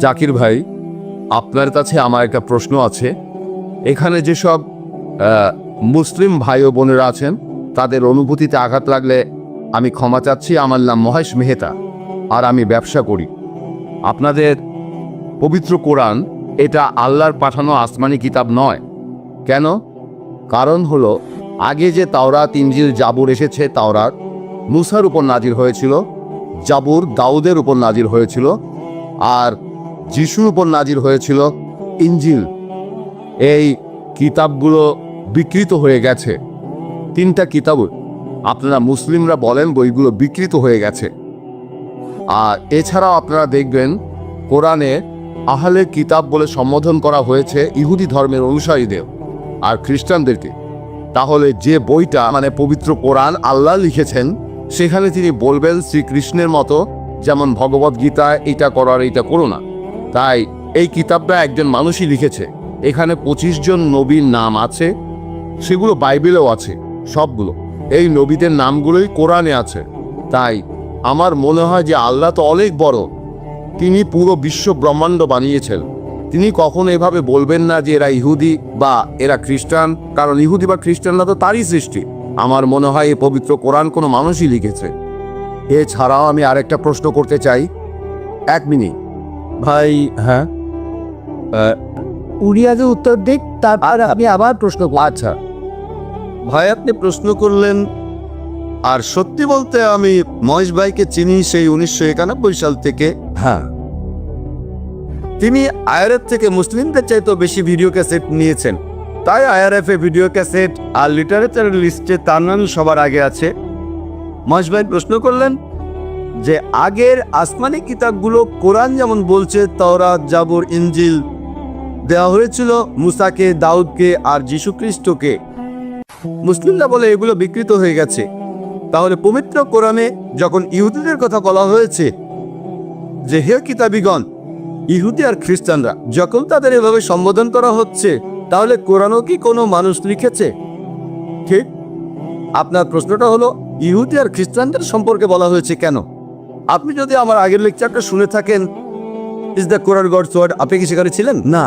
জাকির ভাই, আপনার কাছে আমার একটা প্রশ্ন আছে। এখানে যেসব মুসলিম ভাই ও বোনেরা আছেন, তাদের অনুভূতিতে আঘাত লাগলে আমি ক্ষমা চাচ্ছি। আমার নাম মহেশ মেহতা, আর আমি ব্যবসা করি। আপনাদের পবিত্র কোরআন এটা আল্লাহর পাঠানো আসমানি কিতাব নয়। কেন? কারণ হলো, আগে যে তাওরাত, ইনজিল, জাবুর এসেছে, তাওরাত মুসার উপর নাজির হয়েছিল, জাবুর দাউদের উপর নাজির হয়েছিল, আর যিশুর উপর নাজির হয়েছিল ইনজিল। এই কিতাবগুলো বিকৃত হয়ে গেছে। তিনটা কিতাব আপনারা মুসলিমরা বলেন বইগুলো বিকৃত হয়ে গেছে। আর এছাড়াও আপনারা দেখবেন কোরআনে আহলে কিতাব বলে সম্বোধন করা হয়েছে ইহুদি ধর্মের অনুসারীদের আর খ্রিস্টানদেরকে। তাহলে যে বইটা মানে পবিত্র কোরআন আল্লাহ লিখেছেন, সেখানে তিনি বলবেন শ্রীকৃষ্ণের মতো, যেমন ভগবদ গীতায় এটা করার এটা করো না। তাই এই কিতাবটা একজন মানুষই লিখেছে। এখানে 25 জন নবীর নাম আছে, সেগুলো বাইবেলেও আছে সবগুলো। এই নবীদের নামগুলোই কোরআনে আছে। তাই আমার মনে হয় যে আল্লাহ তো অনেক বড়, তিনি পুরো বিশ্ব ব্রহ্মাণ্ড বানিয়েছেন। তিনি কখনো এভাবে বলবেন না যে এরা ইহুদি বা এরা খ্রিস্টান, কারণ ইহুদি বা খ্রিস্টানরা তো তারই সৃষ্টি। আমার মনে হয় এই পবিত্র কোরআন কোনো মানুষই লিখেছে। এছাড়াও আমি আরেকটা প্রশ্ন করতে চাই। 1 মিনিট ভাই। হ্যাঁ, উনি আগে উত্তর দিক, তারপর আমি আবার প্রশ্ন করব। আচ্ছা। ভাই, আপনি প্রশ্ন করলেন, আর সত্যি বলতে আমি মহেশ ভাইকে চিনি সেই 1991 সাল থেকে। হ্যাঁ, তিনি আইআরএফ থেকে মুসলিমদের চাইতেও বেশি ভিডিও ক্যাসেট নিয়েছেন। তাই আইআরএফ এ ভিডিও ক্যাসেট আর লিটারেচার লিস্টে তার নাম সবার আগে আছে। মহেশ ভাই প্রশ্ন করলেন যে আগের আসমানি কিতাবগুলো কোরআন যেমন বলছে তাওরাত, জাবুর, ইনজিল দেওয়া হয়েছিল মুসাকে, দাউদকে আর যীশু খ্রিস্টকে, মুসলিমরা বলে এগুলো বিকৃত হয়ে গেছে। তাহলে পবিত্র কোরআনে যখন ইহুদিদের কথা বলা হয়েছে যে হে কিতাবীগণ, ইহুদি আর খ্রিস্টানরা যখন তাদের এভাবে সম্বোধন করা হচ্ছে, তাহলে কোরআনও কি কোনো মানুষ লিখেছে? ঠিক। আপনার প্রশ্নটা হলো ইহুদি আর খ্রিস্টানদের সম্পর্কে বলা হয়েছে কেন? আপনি যদি আমার আগের লেকচারটা শুনে থাকেন, is the Quran God's word, আপনি কি সেখানে ছিলেন? না,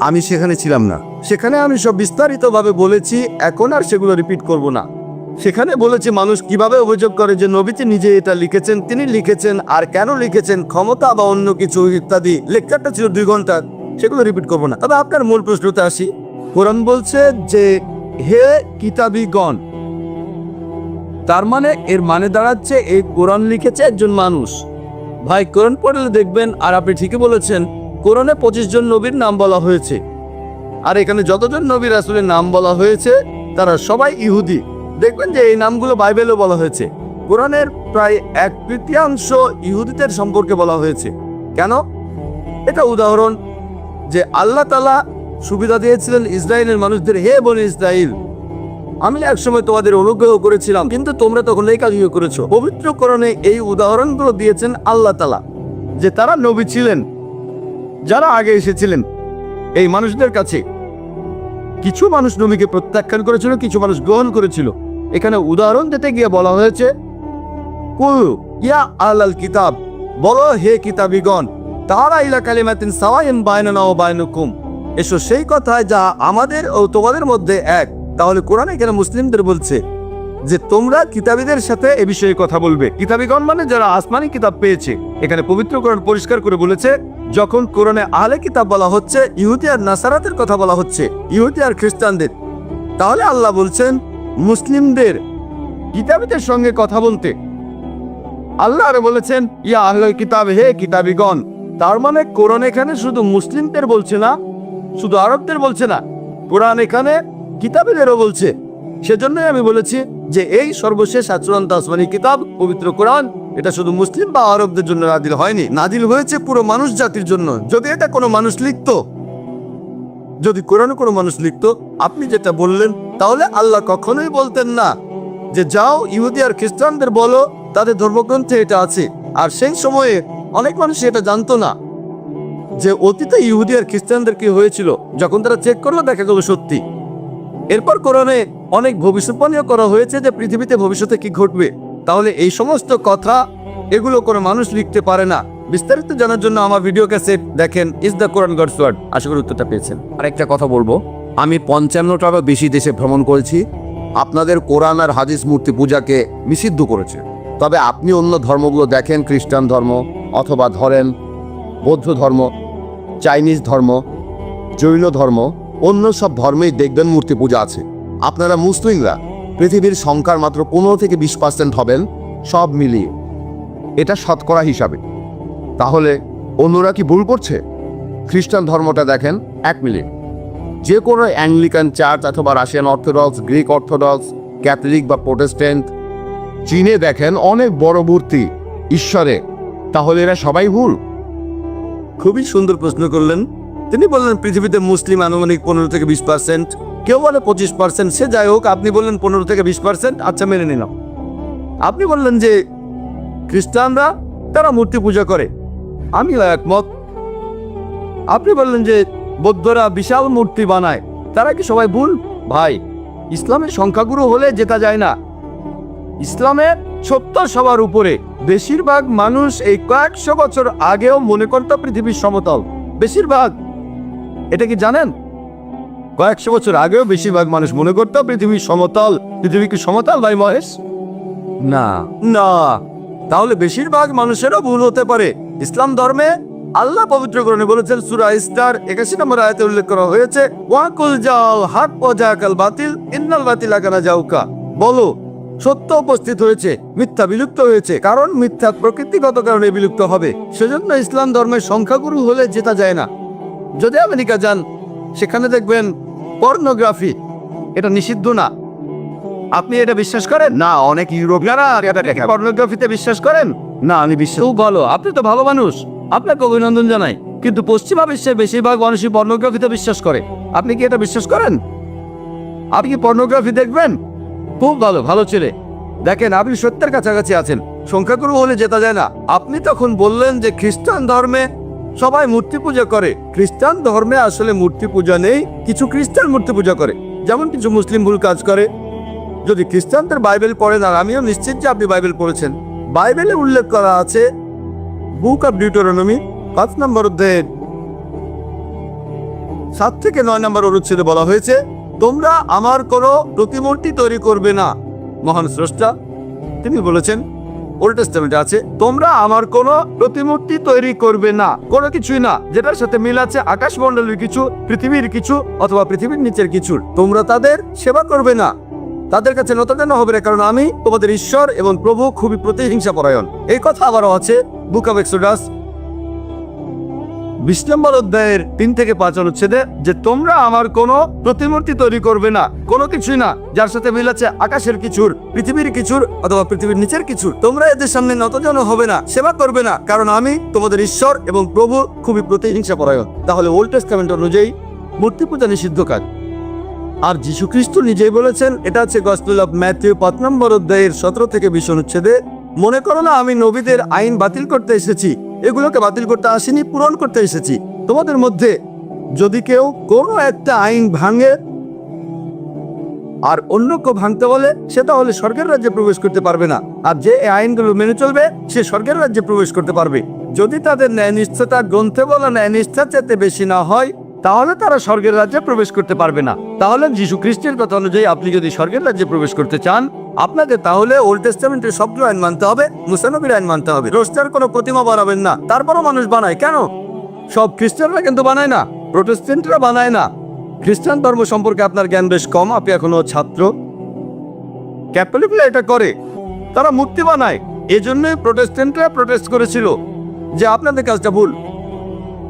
আমি সেখানে ছিলাম না। সেখানে আমি সব বিস্তারিতভাবে বলেছি, এখন আর সেগুলো রিপিট করব না। সেখানে বলেছি মানুষ কিভাবে অভিযোগ করে যে নবীজি নিজে এটা লিখেছেন, তিনি লিখেছেন, আর কেন লিখেছেন, ক্ষমতা বা অন্য কিছু ইত্যাদি। লেকচারটা ছিল 2 ঘন্টার, সেগুলো রিপিট করব না। তবে আপনার মূল প্রশ্নতে আসি। কোরআন বলছে যে হে কিতাবীগণ, তার মানে এর মানে দাঁড়াচ্ছে এই কোরআন লিখেছে একজন মানুষ। ভাই, কোরআন পড়লে দেখবেন, আর আপনি ঠিকই বলেছেন, কোরআনে 25 জন নবীর নাম বলা হয়েছে। আর এখানে যতজন নবী রাসূলের নাম বলা হয়েছে তারা সবাই ইহুদি। দেখবেন যে এই নামগুলো বাইবেলেও বলা হয়েছে। কোরআনের প্রায় 1/3 ইহুদিদের সম্পর্কে বলা হয়েছে। কেন? এটা উদাহরণ যে আল্লাহ তাআলা সুবিধা দিয়েছিলেন ইসরায়েলের মানুষদের, হে বনি ইসরাইল, আমি একসময় তোমাদের অনুগ্রহ করেছিলাম, কিন্তু তোমরা তখন এই কাজগুলো করেছো। পবিত্র কোরআনে এই উদাহরণগুলো দিয়েছেন আল্লাহ তাআলা, যে তারা নবী ছিলেন যারা আগে এসেছিলেন এই মানুষদের কাছে। কিছু মানুষ নবীকে প্রত্যাখ্যান করেছিল, কিছু মানুষ গ্রহণ করেছিল। এখানে উদাহরণ দিতে গিয়ে বলা হয়েছে কুল ইয়া আহলাল কিতাব, বলো হে কিতাবীগণ, তাআলা ইলা কালিমাতিন সাওয়াইন বাইনানা ওয়া বাইনাকুম, এসো সেই কথায় যা আমাদের ও তোমাদের মধ্যে এক। তাহলে কোরআন এখানে মুসলিমদের বলছে যে তোমরা কিতাবীদের সাথে এ বিষয়ে কথা বলবে। কিতাবীগণ মানে যারা আসমানি কিতাব পেয়েছে। এখানে পবিত্র কোরআন পরিষ্কার করে বলেছে, যখন কোরআনে আহলে কিতাব বলা হচ্ছে, ইহুদি আর নাসারাতের কথা বলা হচ্ছে, ইহুদি আর খ্রিস্টানদের, তাহলে আল্লাহ বলছেন মুসলিমদের কিতাবীদের সঙ্গে কথা বলতে। আল্লাহ আরো বলেছেন ইয়া আহলাল কিতাব, হে কিতাবীগণ। তার মানে কোরআন এখানে শুধু মুসলিমদের বলছে না, শুধু আরবদের বলছে না, কোরআন এখানে কিতাবীদেরও বলছে। সেজন্যই আমি বলেছি যে এই সর্বশেষ চূড়ান্ত আসমানি কিতাব পবিত্র কোরআন, এটা শুধু মুসলিম বা আরবদের জন্য নাজিল হয়নি, নাজিল হয়েছে পুরো মানুষ জাতির জন্য। যদি এটা কোনো মানুষ লিখতো, যদি কোরআনে কোনো মানুষ লিখতো, আপনি যেটা বললেন, তাহলে আল্লাহ কখনোই বলতেন না যে যাও ইহুদি আর খ্রিস্টানদের বলো তাদের ধর্মগ্রন্থে এটা আছে। আর সেই সময়ে অনেক মানুষ এটা জানতো না যে অতীতে ইহুদি আর খ্রিস্টানদের কি হয়েছিল। যখন তারা চেক করলো, দেখা গেল সত্যি। এরপর কোরআনে অনেক ভবিষ্যৎবাণীও করা হয়েছে যে পৃথিবীতে ভবিষ্যতে কি ঘটবে। তাহলে এই সমস্ত কথা এগুলো কোনো মানুষ লিখতে পারে না। বিস্তারিত জানার জন্য আমার ভিডিও ক্যাসেট দেখেন is the Quran God's word. আশা করি উত্তরটা পেয়েছেন। আরেকটা কথা বলবো, আমি 55টারও বেশি দেশে ভ্রমণ করেছি। আপনাদের কোরআন আর হাদিস মূর্তি পূজাকে নিষিদ্ধ করেছে। তবে আপনি অন্য ধর্মগুলো দেখেন, খ্রিস্টান ধর্ম অথবা ধরেন বৌদ্ধ ধর্ম, চাইনিজ ধর্ম, জৈন ধর্ম, অন্য সব ধর্মেই দেখবেন মূর্তি পূজা আছে। আপনারা মুসলিমরা পৃথিবীর সংখ্যার মাত্র 15 থেকে 20% হবেন সব মিলিয়ে, এটা শতকরা হিসাবে। তাহলে অন্যরা কি ভুল করছে? খ্রিস্টান ধর্মটা দেখেন 1 মিলিয়ন। যে কোনো অ্যাংলিকান চার্চ অথবা Russian orthodox, Greek orthodox, Catholic বা প্রোটেস্ট্যান্ট, চীনে দেখেন অনেক বড় মূর্তি ঈশ্বরে। তাহলে এরা সবাই ভুল? খুবই সুন্দর প্রশ্ন করলেন। তিনি বললেন পৃথিবীতে মুসলিম আনুমানিক 15 থেকে 20%, কেউ বলে 25%। সে যাই হোক, আপনি বললেন 15 থেকে 20%, আচ্ছা মেনে নিলাম। আপনি বললেন যে খ্রিস্টানরা তারা মূর্তি পূজা করে, আমি একমত। আপনি বললেন যে বৌদ্ধরা বিশাল মূর্তি বানায়, তারা কি সবাই ভুল? ভাই, ইসলামের সংখ্যাগুরু হলে জেতা যায় না। ইসলামের সত্য সবার উপরে। বেশিরভাগ মানুষ এই কয়েকশো বছর আগেও মনে করত পৃথিবীর সমতল। বেশিরভাগ, এটা কি জানেন? কয়েকশো বছর আগেও বেশিরভাগ মানুষ মনে করত পৃথিবীর সমতল। পৃথিবী কি সমতল ভাই মহেশ? না, না। তাহলে বেশিরভাগ মানুষেরও ভুল হতে পারে। ইসলাম ধর্মে আল্লাহ পবিত্র কোরআনে বলেছেন, সূরা ইসরার 81 নম্বর আয়াতে উল্লেখ করা হয়েছে, ওয়াকুল জাল হক ওয়া জাকাল বাতিল ইন্নাল বাতিলা কানা জাউকা। বলো, সত্য উপস্থিত হয়েছে, মিথ্যা বিলুপ্ত হয়েছে, কারণ মিথ্যা প্রকৃতিগত কারণে বিলুপ্ত হবে। সেজন্য ইসলাম ধর্মের সংখ্যাগুরু হলে জেতা যায় না। যদি আমেরিকা যান, সেখানে দেখবেন পর্নোগ্রাফি, এটা নিষিদ্ধ না। আপনি এটা বিশ্বাস করেন? না, অনেক ইউরোপিয়ানরা এটা দেখে। পর্নোগ্রাফিতে বিশ্বাস করেন? না, আমি বিশ্বাস। খুব ভালো, আপনি তো ভালো মানুষ, আপনাকে অভিনন্দন জানাই। কিন্তু পশ্চিমা বিশ্বের বেশিরভাগ মানুষই পর্নোগ্রাফিতে বিশ্বাস করে। আপনি কি এটা বিশ্বাস করেন? আপনি কি পর্নোগ্রাফি দেখবেন? খুব ভালো, ভালো ছেলে। দেখেন, আপনি সত্যের কাছাকাছি আছেন। সংখ্যাগুরু হলে জেতা যায় না। আপনি তখন বললেন যে খ্রিস্টান ধর্মে সবাই মূর্তি পূজা করে। খ্রিস্টান ধর্মে আসলে মূর্তি পূজা নেই, কিছু খ্রিস্টান মূর্তি পূজা করে, যেমন কিছু মুসলিম ভুল কাজ করে। যদি খ্রিস্টানদের বাইবেল পড়েন, আর আমিও নিশ্চিত যে আপনি বাইবেল পড়েছেন, বাইবেলে উল্লেখ করা আছে, বুক অফ ডিউটোরনমি 5 নম্বর অধ্যায়ে 7 থেকে 9 নম্বর অনুচ্ছেদে বলা হয়েছে, তোমরা আমার কোনো প্রতিমূর্তি তৈরি করবে না। মহান স্রষ্টা তিনি বলেছেন, ওল্ড টেস্টামেন্টে আছে, তোমরা আমার কোনো প্রতিমূর্তি তৈরি করবে না। কোনো কিছুই না যেটার সাথে মিল আছে আকাশমণ্ডলের কিছু, পৃথিবীর কিছু, অথবা পৃথিবীর নিচের কিছু। তোমরা তাদের সেবা করবে না, তাদের কাছে নতজানু হবে না, কারণ আমি তোমাদের ঈশ্বর এবং প্রভু খুবই প্রতিহিংসা পরায়ণ। এই কথা আবারও আছে বুক অফ এক্সোডাস 20 নম্বর অধ্যায়ের 3 থেকে 5 অনুচ্ছেদে, যে তোমরা আমার কোনো প্রতিমূর্তি তৈরি করবে না, কোনো কিছুই না যার সাথে মিল আছে আকাশের কিছুর, পৃথিবীর কিছুর, অথবা পৃথিবীর নিচের কিছুর। তোমরা এদের সামনে নতজানু হবে না, সেবা করবে না, কারণ আমি তোমাদের ঈশ্বর এবং প্রভু খুবই প্রতিহিংসা পরায়ণ। তাহলে ওল্ড টেস্টামেন্ট অনুযায়ী মূর্তি পূজা নিষিদ্ধ কাজ। আর যীশু খ্রিস্ট নিজেই বলেছেন, এটা হচ্ছে গসপেল অফ ম্যাথিউ 5 নম্বর অধ্যায়ের 17 থেকে 20 অনুচ্ছেদে, মনে করো না আমি নবীদের আইন বাতিল করতে এসেছি, এগুলোকে বাতিল করতে আসিনি, পূরণ করতে এসেছি। তোমাদের মধ্যে যদি কেউ কোনো একটা আইন ভাঙে আর অন্য কেউ ভাঙতে বলে, সে তাহলে স্বর্গের রাজ্যে প্রবেশ করতে পারবে না। আর যে এই আইনগুলো মেনে চলবে, সে স্বর্গের রাজ্যে প্রবেশ করতে পারবে। যদি তাদের ন্যায়নিষ্ঠতা গ্রন্থে বলা ন্যায়নিষ্ঠার চাইতে বেশি না হয়, তাহলে তারা স্বর্গের রাজ্যে প্রবেশ করতে পারবে না। তাহলে যীশু খ্রিস্টের কথা অনুযায়ী আপনি যদি স্বর্গের রাজ্যে প্রবেশ করতে চান, আপনাকে তাহলে ওল্ড টেস্টামেন্টের সবগুলো আইন মানতে হবে, মুসা নবীর আইন মানতে হবে। রোস্টার কোনো প্রতিমা বানাবেন না। তারপরও মানুষ বানায়, কেন? সব খ্রিস্টানরা কিন্তু বানায় না, প্রোটেস্ট্যান্টরা বানায় না। খ্রিস্টান ধর্ম সম্পর্কে আপনার জ্ঞান বেশ কম, আপনি এখনো ছাত্র। ক্যাথলিকরা এটা করে, তারা মূর্তি বানায়। এজন্যই প্রোটেস্ট্যান্টরা প্রোটেস্ট করেছিল যে আপনাদের কাজটা ভুল।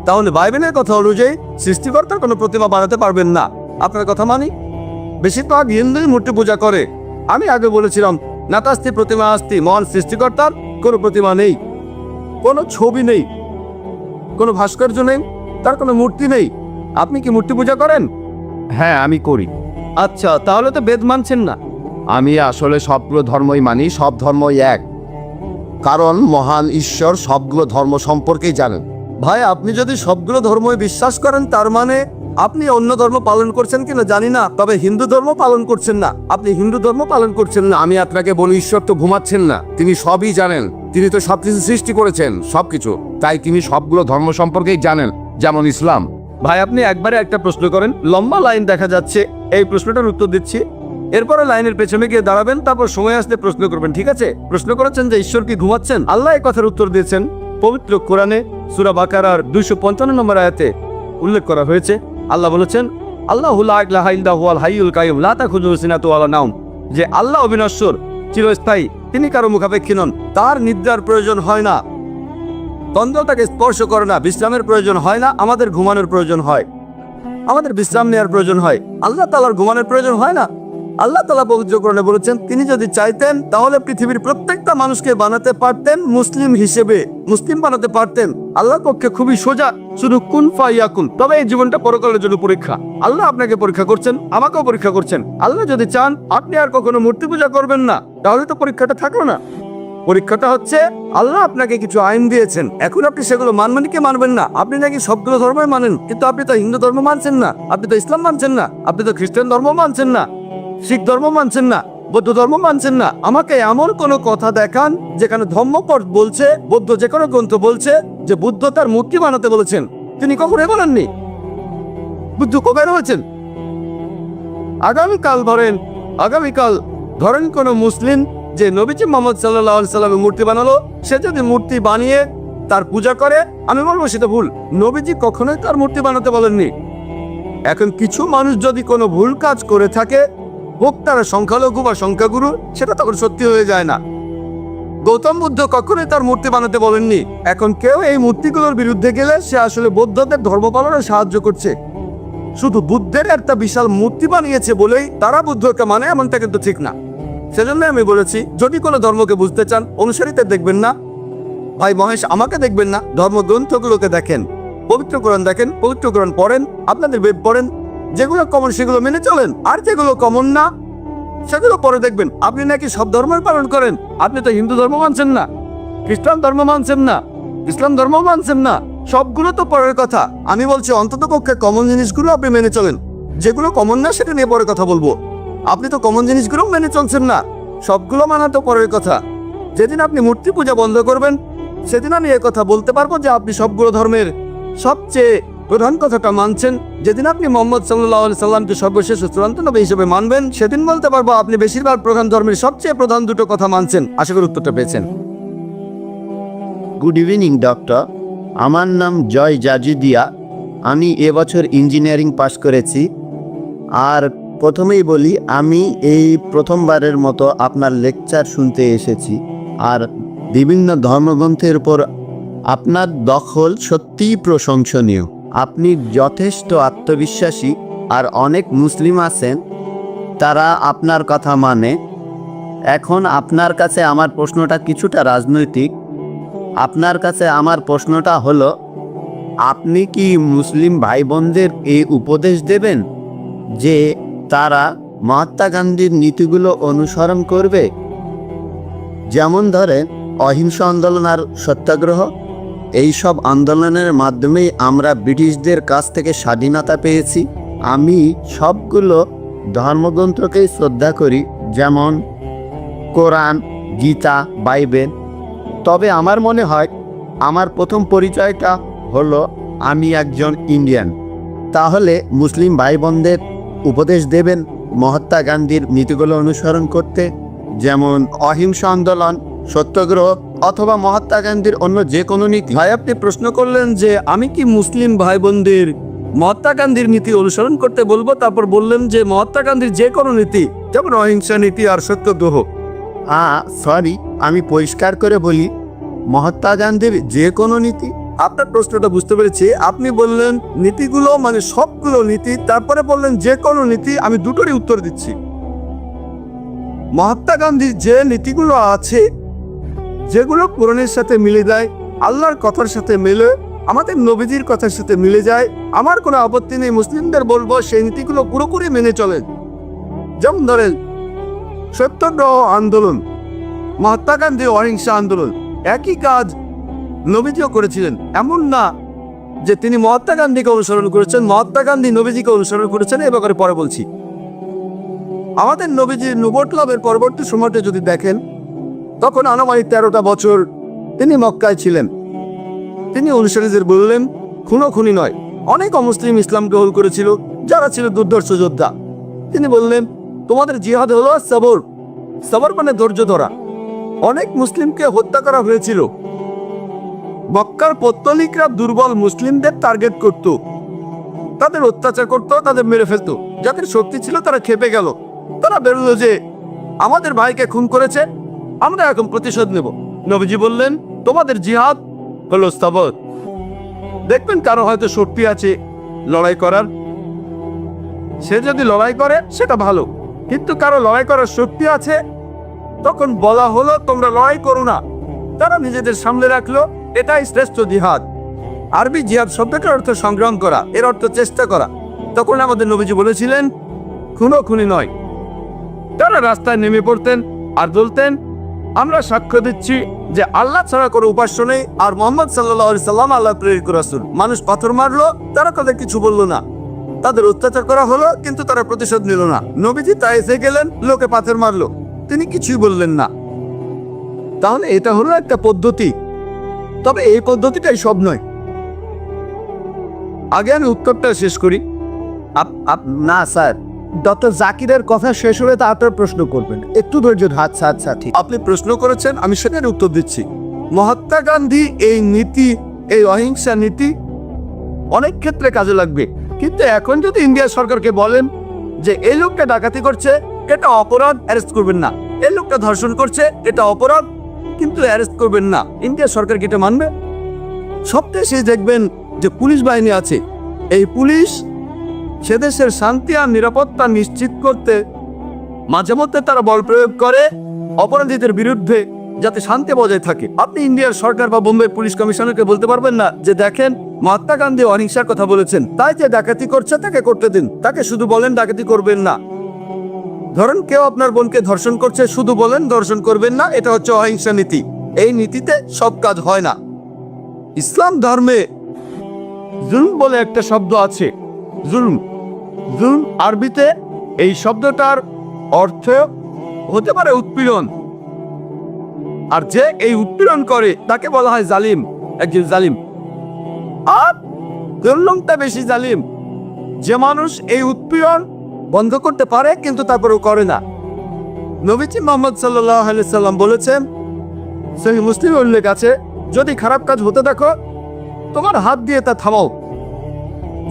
তাহলে বাইবেলের কথা অনুযায়ী সৃষ্টিকর্তার কোনো প্রতিমা বানাতে পারবেন না। আপনার কথা মানি। বেশিরভাগ হিন্দুই মূর্তি পূজা করে। আমি আগে বলেছিলাম, নাতাস্তি প্রতিমা আস্তি, মহান সৃষ্টিকর্তার কোনো প্রতিমা নেই, কোনো ছবি নেই, কোনো ভাস্কর্য নেই, তার কোনো মূর্তি নেই। আপনি কি মূর্তি পূজা করেন? হ্যাঁ, আমি করি। আচ্ছা, তাহলে তো বেদ মানছেন না। আমি আসলে সবগুলো ধর্মই মানি, সব ধর্মই এক, কারণ মহান ঈশ্বর সবগুলো ধর্ম সম্পর্কেই জানেন। ভাই, আপনি যদি সবগুলো ধর্মই বিশ্বাস করেন, তার মানে আপনি অন্য ধর্ম পালন করছেন কিনা জানি না, তবে হিন্দু ধর্ম পালন করছেন না। আপনি হিন্দু ধর্ম পালন করছেন না। আমি আপনাকে বলি, ঈশ্বর তো ঘুমাচ্ছেন না, তিনি সবই জানেন। তিনি তো সবকিছু সৃষ্টি করেছেন, সবকিছু, তাই তিনি সবগুলো ধর্ম সম্পর্কেই জানেন, যেমন ইসলাম। ভাই আপনি একবারে একটা প্রশ্ন করেন, লম্বা লাইন দেখা যাচ্ছে, এই প্রশ্নটার উত্তর দিচ্ছি, এরপরে লাইনের পেছনে গিয়ে দাঁড়াবেন, তারপর সময় আসলে প্রশ্ন করবেন, ঠিক আছে? প্রশ্ন করেছেন যে ঈশ্বর কি ঘুমাচ্ছেন? আল্লাহ এই কথার উত্তর দিয়েছেন পবিত্র কোরআনে সূরা বাকারার 255 নম্বর আয়াতে উল্লেখ করা হয়েছে। আল্লাহ বলেছেন, আল্লাহু লা ইলাহা ইল্লা হুয়াল হাইয়ুল কাইয়ুম লা তাখুযুহু সিনাতুন ওয়ালা নাওম, যে আল্লাহ অবিনশ্বর, চিরস্থায়ী, তিনি কারো মুখাপেক্ষী নন, তার নিদ্রার প্রয়োজন হয় না, তন্দ্রা তাকে স্পর্শ করে না, বিশ্রামের প্রয়োজন হয় না। আমাদের ঘুমানোর প্রয়োজন হয়, আমাদের বিশ্রাম নেওয়ার প্রয়োজন হয়, আল্লাহ তাআলার ঘুমানোর প্রয়োজন হয় না। আল্লাহ তাআলা পবিত্র কোরআনে বলেছেন, তিনি যদি চাইতেন তাহলে পৃথিবীর প্রত্যেকটা মানুষকে বানাতে পারতেন মুসলিম হিসেবে, মুসলিম বানাতে পারতেন। আল্লাহর পক্ষে খুবই সোজা, শুধু কুন ফায়াকুন। তবে এই জীবনটা পরকালের জন্য পরীক্ষা। আল্লাহ আপনাকে পরীক্ষা করছেন, আমাকেও পরীক্ষা করছেন। আল্লাহ যদি চান আপনি আর কখনো মূর্তি পূজা করবেন না, তাহলে তো পরীক্ষাটা থাকলো না। পরীক্ষাটা হচ্ছে আল্লাহ আপনাকে কিছু আইন দিয়েছেন, এখন আপনি সেগুলো মানবেন কি মানবেন না। আপনি নাকি সবগুলো ধর্মই মানেন, কিন্তু আপনি তো হিন্দু ধর্ম মানছেন না, আপনি তো ইসলাম মানছেন না, আপনি তো খ্রিস্টান ধর্ম মানছেন না, শিখ ধর্ম মানছেন না, বৌদ্ধ ধর্ম মানছেন না। আমাকে এমন কোন কথা দেখান যেখানে ধর্মপদ বলছে, বৌদ্ধ যে কোনো গ্রন্থ বলছে যে বুদ্ধ তার মূর্তি বানাতে বলেছেন। তিনি কখনোই বলেননি। বুদ্ধ কবে হয়েছেন? আগামীকাল ধরেন কোন মুসলিম যে নবীজি মুহাম্মদ সাল্লাল্লাহু আলাইহি সাল্লামের মূর্তি বানালো, সে যদি মূর্তি বানিয়ে তার পূজা করে, আমি বলবো সেটা ভুল। নবীজি কখনোই তার মূর্তি বানাতে বলেননি। এখন কিছু মানুষ যদি কোনো ভুল কাজ করে থাকে, হোক তারা সংখ্যালঘু বা সংখ্যাগুরু, সেটা তখন সত্যি হয়ে যায় না। গৌতম বুদ্ধ কখনোই তার মূর্তি বানাতে বলেননি। এখন কেউ এই মূর্তিগুলোর বিরুদ্ধে গেলে সে আসলে বৌদ্ধদের ধর্ম পালনে সাহায্য করছে। শুধু বুদ্ধের একটা বিশাল মূর্তি বানিয়েছে বলেই তারা বুদ্ধকে মানে, এমনটা কিন্তু ঠিক না। সেজন্য আমি বলেছি, যদি কোনো ধর্মকে বুঝতে চান, অনুসারীদের দেখবেন না, ভাই মহেশ আমাকে দেখবেন না, ধর্মগ্রন্থগুলোকে দেখেন, পবিত্র কোরআন দেখেন, পবিত্র কোরআন পড়েন, আপনাদের বেদ পড়েন, যেগুলো কমন সেগুলো মেনে চলেন, আর যেগুলো কমন না সেগুলো পরে দেখবেন। আপনি নাকি সব ধর্মের পালন করেন, আপনি তো হিন্দু ধর্ম মানছেন না, খ্রিস্টান ধর্ম মানছেন না, ইসলাম ধর্ম মানছেন না, সবগুলো তো পরের কথা। আমি বলছি অন্তত পক্ষে কমন জিনিসগুলো আপনি মেনে চলেন, যেগুলো কমন না সেটা নিয়ে পরে কথা বলবো। আপনি তো কমন জিনিসগুলো মেনে চলছেন না, সবগুলো মানা তো পরের কথা। যেদিন আপনি মূর্তি পূজা বন্ধ করবেন, সেদিন আমি কথা বলতে পারবো যে আপনি সবগুলো ধর্মের সবচেয়ে প্রধান কথাটা মানছেন। যেদিন আপনি মুহাম্মদ সাল্লাল্লাহু আলাইহি সাল্লামকে সর্বশেষ ও চূড়ান্ত নবী হিসেবে মানবেন, সেদিন বলতে পারবো আপনি বেশিরভাগ প্রধান ধর্মের সবচেয়ে প্রধান দুটো কথা মানছেন। আশা করি উত্তরটা পেয়েছেন। গুড ইভিনিং ডক্টর, আমার নাম জয় জাজিদিয়া। আমি এবছর ইঞ্জিনিয়ারিং পাস করেছি। আর প্রথমেই বলি, আমি এই প্রথমবারের মতো আপনার লেকচার শুনতে এসেছি। আর বিভিন্ন ধর্মগ্রন্থের উপর আপনার দখল সত্যিই প্রশংসনীয়। আপনি যথেষ্ট আত্মবিশ্বাসী, আর অনেক মুসলিম আছেন তারা আপনার কথা মানে। এখন আপনার কাছে আমার প্রশ্নটা কিছুটা রাজনৈতিক। আপনার কাছে আমার প্রশ্নটা হলো, আপনি কি মুসলিম ভাই বোনদের এই উপদেশ দেবেন যে তারা মহাত্মা গান্ধীর নীতিগুলো অনুসরণ করবে? যেমন ধরেন অহিংস আন্দোলন আর সত্যাগ্রহ, এই সব আন্দোলনের মাধ্যমেই আমরা ব্রিটিশদের কাছ থেকে স্বাধীনতা পেয়েছি। আমি সবগুলো ধর্মগ্রন্থকেই শ্রদ্ধা করি, যেমন কোরআন, গীতা, বাইবেল। তবে আমার মনে হয় আমার প্রথম পরিচয়টা হলো আমি একজন ইন্ডিয়ান। তাহলে মুসলিম ভাই বোনদের উপদেশ দেবেন মহাত্মা গান্ধীর নীতিগুলো অনুসরণ করতে, যেমন অহিংস আন্দোলন, সত্যাগ্রহ, অথবা মহাত্মা গান্ধীর অন্য যে কোনো নীতি? ভাই আপনি প্রশ্ন করলেন যে আমি কি মুসলিম ভাই বোনদের মহাত্মা গান্ধীর নীতি অনুসরণ করতে বলবো, তারপর বললেন যে মহাত্মা গান্ধীর যে কোনো নীতি, যেমন অহিংসা নীতি আর সত্যগ্রহ। সরি, আমি পরিষ্কার করে বলি, মহাত্মা গান্ধীর যে কোনো নীতি। আপনার প্রশ্নটা বুঝতে পেরেছি। আপনি বললেন নীতিগুলো মানে সবগুলো নীতি, তারপরে বললেন যে কোনো নীতি। আমি দুটোরই উত্তর দিচ্ছি। মহাত্মা গান্ধীর যে নীতিগুলো আছে, যেগুলো কোরআনের সাথে মিলে যায়, আল্লাহর কথার সাথে মিলে, আমাদের নবীজির কথার সাথে মিলে যায়, আমার কোনো আপত্তি নেই। মুসলিমদের বলবো সেই নীতিগুলো পুরোপুরি মেনে চলেন। যেমন ধরেন সত্যাগ্রহ আন্দোলন, মহাত্মা গান্ধী অহিংসা আন্দোলন, একই কাজ নবীজিও করেছিলেন। এমন না যে তিনি মহাত্মা গান্ধীকে অনুসরণ করেছেন, মহাত্মা গান্ধী নবীজিকে অনুসরণ করেছেন, এ ব্যাপারে পরে বলছি। আমাদের নবীজির নবুয়ত লাভের পরবর্তী সময়টা যদি দেখেন, তখন আনুমানিক 13টা বছর তিনি মক্কায় ছিলেন। তিনি অনুসারীদের বললেন, খুনোখুনি নয়। অনেক অমুসলিম ইসলাম গ্রহণ করেছিল, যারা ছিল দুর্ধর্ষ যোদ্ধা। তিনি বললেন, তোমাদের জিহাদ হলো সবর। সবর মানে ধৈর্য ধরা। অনেক মুসলিমকে হত্যা করা হয়েছিল। মক্কার পত্তলিকরা দুর্বল মুসলিমদের টার্গেট করত, তাদের অত্যাচার করত, তাদের মেরে ফেলতো। যাদের শক্তি ছিল তারা খেপে গেল। তারা বেরোলো যে আমাদের ভাইকে খুন করেছে, আমরা এখন প্রতিশোধ নেব। নবীজি বললেন, তোমাদের জিহাদ হলো সবর। দেখবেন কারো হয়তো শক্তি আছে লড়াই করার, সে যদি লড়াই করে সেটা ভালো, কিন্তু কারো লড়াই করার শক্তি আছে, তখন বলা হলো তোমরা লড়াই করো না। তারা নিজেদের সামনে রাখলো, এটাই শ্রেষ্ঠ জিহাদ। আরবি জিহাদ শব্দটার অর্থ সংগ্রাম করা, এর অর্থ চেষ্টা করা। তখন আমাদের নবীজি বলেছিলেন, খুনোখুনি নয়। তারা রাস্তায় নেমে পড়তেন আর বলতেন, আমরা সাক্ষ্য দিচ্ছি যে আল্লাহ ছাড়া কোনো উপাস্য নেই, আর মুহাম্মদ সাল্লাল্লাহু আলাইহি সাল্লাম আল্লাহ প্রেরিত রাসূল। মানুষ পাথর মারলো, তারা তাদের কিছু বললো না। তাদের অত্যাচার করা হলো, কিন্তু তারা প্রতিশোধ নিল না। নবীজি তায়েফে গেলেন, লোকে পাথর মারলো, তিনি কিছুই বললেন না। তাহলে এটা হলো একটা পদ্ধতি, তবে এই পদ্ধতিটাই সব নয়। আগে আমি উত্তরটা শেষ করি। না স্যার, ডক্টর জাকিরের কথা শেষ হলে তারপর প্রশ্ন করবেন, একটু ধৈর্য। আচ্ছা আচ্ছা, ঠিক। আপনি প্রশ্ন করেছেন, আমি সেটার উত্তর দিচ্ছি। মহাত্মা গান্ধী এই নীতি, এই অহিংসা নীতি অনেক ক্ষেত্রে কাজে লাগবে, কিন্তু এখন যদি ইন্ডিয়া সরকারকে বলেন যে এই লোকটা ডাকাতি করছে, এটা অপরাধ, অ্যারেস্ট করবেন না। এই লোকটা ধর্ষণ করছে, এটা অপরাধ, কিন্তু অ্যারেস্ট করবেন না, ইন্ডিয়া সরকার কি এটা মানবে? সব দেশে দেখবেন যে পুলিশ বাহিনী আছে। এই পুলিশ সে দেশের শান্তি আর নিরাপত্তা নিশ্চিত করতে মাঝে মধ্যে তারা বল প্রয়োগ করে অপরাধীদের বিরুদ্ধে, যাতে শান্তি বজায় থাকে। আপনি ইন্ডিয়ার সরকার বা বোম্বে পুলিশ কমিশনারকে বলতে পারবেন না যে দেখেন মহাত্মা গান্ধী অহিংসার কথা বলেছেন, তাই যে ডাকাতি করছে তাকে করতে দিন। তাকে শুধু বলেন ডাকাতি করবেন না। ধরেন কেউ আপনার বোনকে ধর্ষণ করছে, শুধু বলেন ধর্ষণ করবেন না, এটা হচ্ছে অহিংসা নীতি। এই নীতিতে সব কাজ হয় না। ইসলাম ধর্মে জুলম বলে একটা শব্দ আছে। জুলম, জুলম আরবিতে এই শব্দটার অর্থ হতে পারে উৎপীড়ন, আর যে এই উৎপীড়ন করে তাকে বলা হয় জালিম, একজন জালিম। আর জুলমটা বেশি জালিম যে মানুষ এই উৎপীড়ন বন্ধ করতে পারে কিন্তু তারপরেও করে না। নবীজি মুহাম্মদ সাল্লাল্লাহু আলাইহি সাল্লাম বলেছেন, সহিহ মুসলিমে উল্লেখ আছে, যদি খারাপ কাজ হতে দেখো তোমার হাত দিয়ে তা থামাও।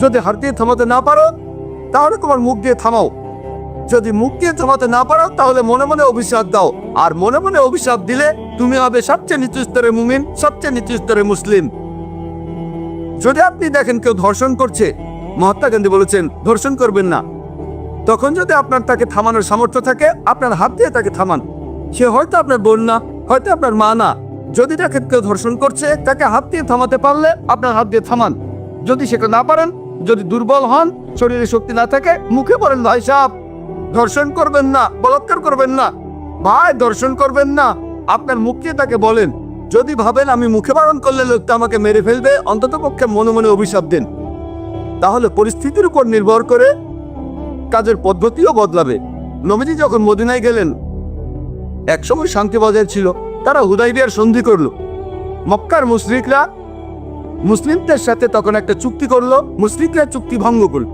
যদি হাত দিয়ে থামাতে না পারো তাহলে তোমার মুখ দিয়ে থামাও। যদি মুখ দিয়ে থামাতে না পারো তাহলে মনে মনে অভিশাপ দাও, আর মনে মনে অভিশাপ দিলে তুমি হবে সবচেয়ে নিচু স্তরের মুমিন, সবচেয়ে নিচু স্তরের মুসলিম। যদি আপনি দেখেন কেউ ধর্ষণ করছে, মহাত্মা গান্ধী বলেছেন ধর্ষণ করবেন না। তখন যদি আপনার তাকে থামানোর সামর্থ্য থাকে, আপনার হাত দিয়ে তাকে থামান। সে হয়তো আপনার বোন না, হয়তো আপনার মা না। যদি দেখেন কেউ ধর্ষণ করছে, তাকে হাত দিয়ে থামাতে পারলে আপনার হাত দিয়ে থামান। যদি সেটা না পারেন, যদি দুর্বল হন, শরীরে শক্তি না থাকে, মুখে বলেন ভাই সাহেব ধর্ষণ করবেন না, বলাৎকার করবেন না, ভাই ধর্ষণ করবেন না। আপনার মুখে তাকে বলেন। যদি ভাবেন আমি মুখে বারণ করলে লোকটা আমাকে মেরে ফেলবে, অন্তত পক্ষে মনে মনে অভিশাপ দেন। তাহলে পরিস্থিতির উপর নির্ভর করে কাজের পদ্ধতিও বদলাবে। নবীজি যখন মদিনায় গেলেন, একসময় শান্তি বজায় ছিল। তারা হুদাইবিয়ার সন্ধি করলো। মক্কার মুশরিকরা মুসলিমদের সাথে তখন একটা চুক্তি করলো, মুশরিকরা চুক্তি ভঙ্গ করল।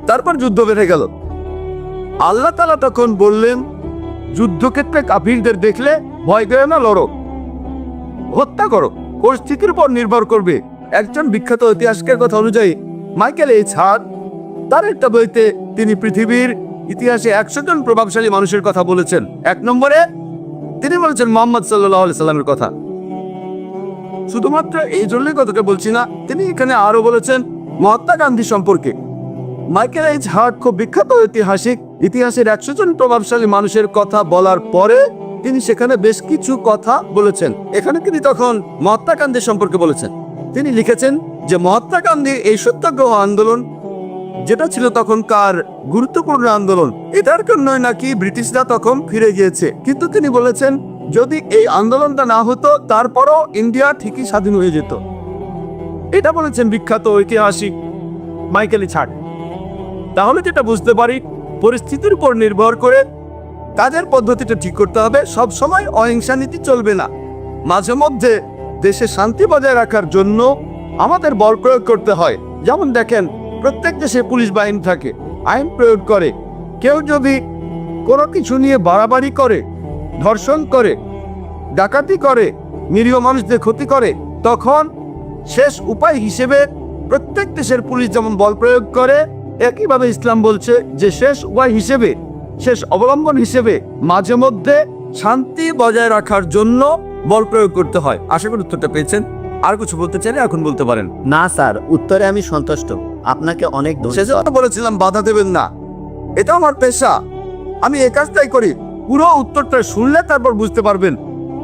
তারপর যুদ্ধ বেড়ে গেল। আল্লাহ তাআলা তখন বললেন, যুদ্ধক্ষেত্রে কাফিরদের দেখলে ভয় পেও না, লড়ো, হত্যা করো, পরিস্থিতির উপর নির্ভর করবে। একজন বিখ্যাত ইতিহাসকের কথা অনুযায়ী মাইকেল এইচ হার্ট তার একটা বইতে তিনি পৃথিবীর ইতিহাসে 100 জন প্রভাবশালী মানুষের কথা বলেছেন। 1 নম্বরে তিনি বলেছেন মুহাম্মদ সাল্লাল্লাহু আলাইহি সাল্লামের কথা। শুধুমাত্র এই জন্যই কথাটা বলছি না, তিনি এখানে আরো বলেছেন মহাত্মা গান্ধী সম্পর্কে। মাইকেল এইচ হার্ট খুব বিখ্যাত ঐতিহাসিক, ইতিহাসের 100 জন প্রভাবশালী মানুষের কথা বলার পরে তিনি সেখানে বেশ কিছু কথা বলেছেন। এখানে তিনি তখন মহাত্মা গান্ধী সম্পর্কে বলেছেন। তিনি লিখেছেন যে মহাত্মা গান্ধী এই সত্যাগ্রহ আন্দোলন, যেটা ছিল তখনকার গুরুত্বপূর্ণ আন্দোলন, এটার জন্যই নাকি ব্রিটিশরা তখন ফিরে গিয়েছে। কিন্তু তিনি বলেছেন যদি এই আন্দোলনটা না হতো তারপরও ইন্ডিয়া ঠিকই স্বাধীন হয়ে যেত। এটা বলেছেন বিখ্যাত ঐতিহাসিক মাইকেল ছাট। তাহলে যেটা বুঝতে পারি, পরিস্থিতির উপর নির্ভর করে কাজের পদ্ধতিটা ঠিক করতে হবে। সব সময় অহিংসা নীতি চলবে না। মাঝে মধ্যে দেশে শান্তি বজায় রাখার জন্য আমাদের বল প্রয়োগ করতে হয়। যেমন দেখেন, প্রত্যেক দেশে পুলিশ বাহিনী থাকে, আইন প্রয়োগ করে। কেউ যদি কোনো কিছু নিয়ে বাড়াবাড়ি করে, ধর্ষণ করে, ডাকাতি করে, নিরীহ মানুষদের ক্ষতি করে, তখন শেষ উপায় হিসেবে প্রত্যেক দেশের পুলিশ যেমন বল প্রয়োগ করে, একইভাবে ইসলাম বলছে যে শেষ উপায় হিসেবে, শেষ অবলম্বন হিসেবে মাঝে মধ্যে শান্তি বজায় রাখার জন্য বল প্রয়োগ করতে হয়। আশা করি উত্তরটা পেয়েছেন। আর কিছু বলতে চাইলে এখন বলতে পারেন। না স্যার, উত্তরে আমি সন্তুষ্ট। আপনাকে অনেক সেজন্য বলেছিলাম বাধা দেবেন না, এটা আমার পেশা, আমি এই কাজটাই করি। পুরো উত্তরটা শুনলে তারপর বুঝতে পারবেন।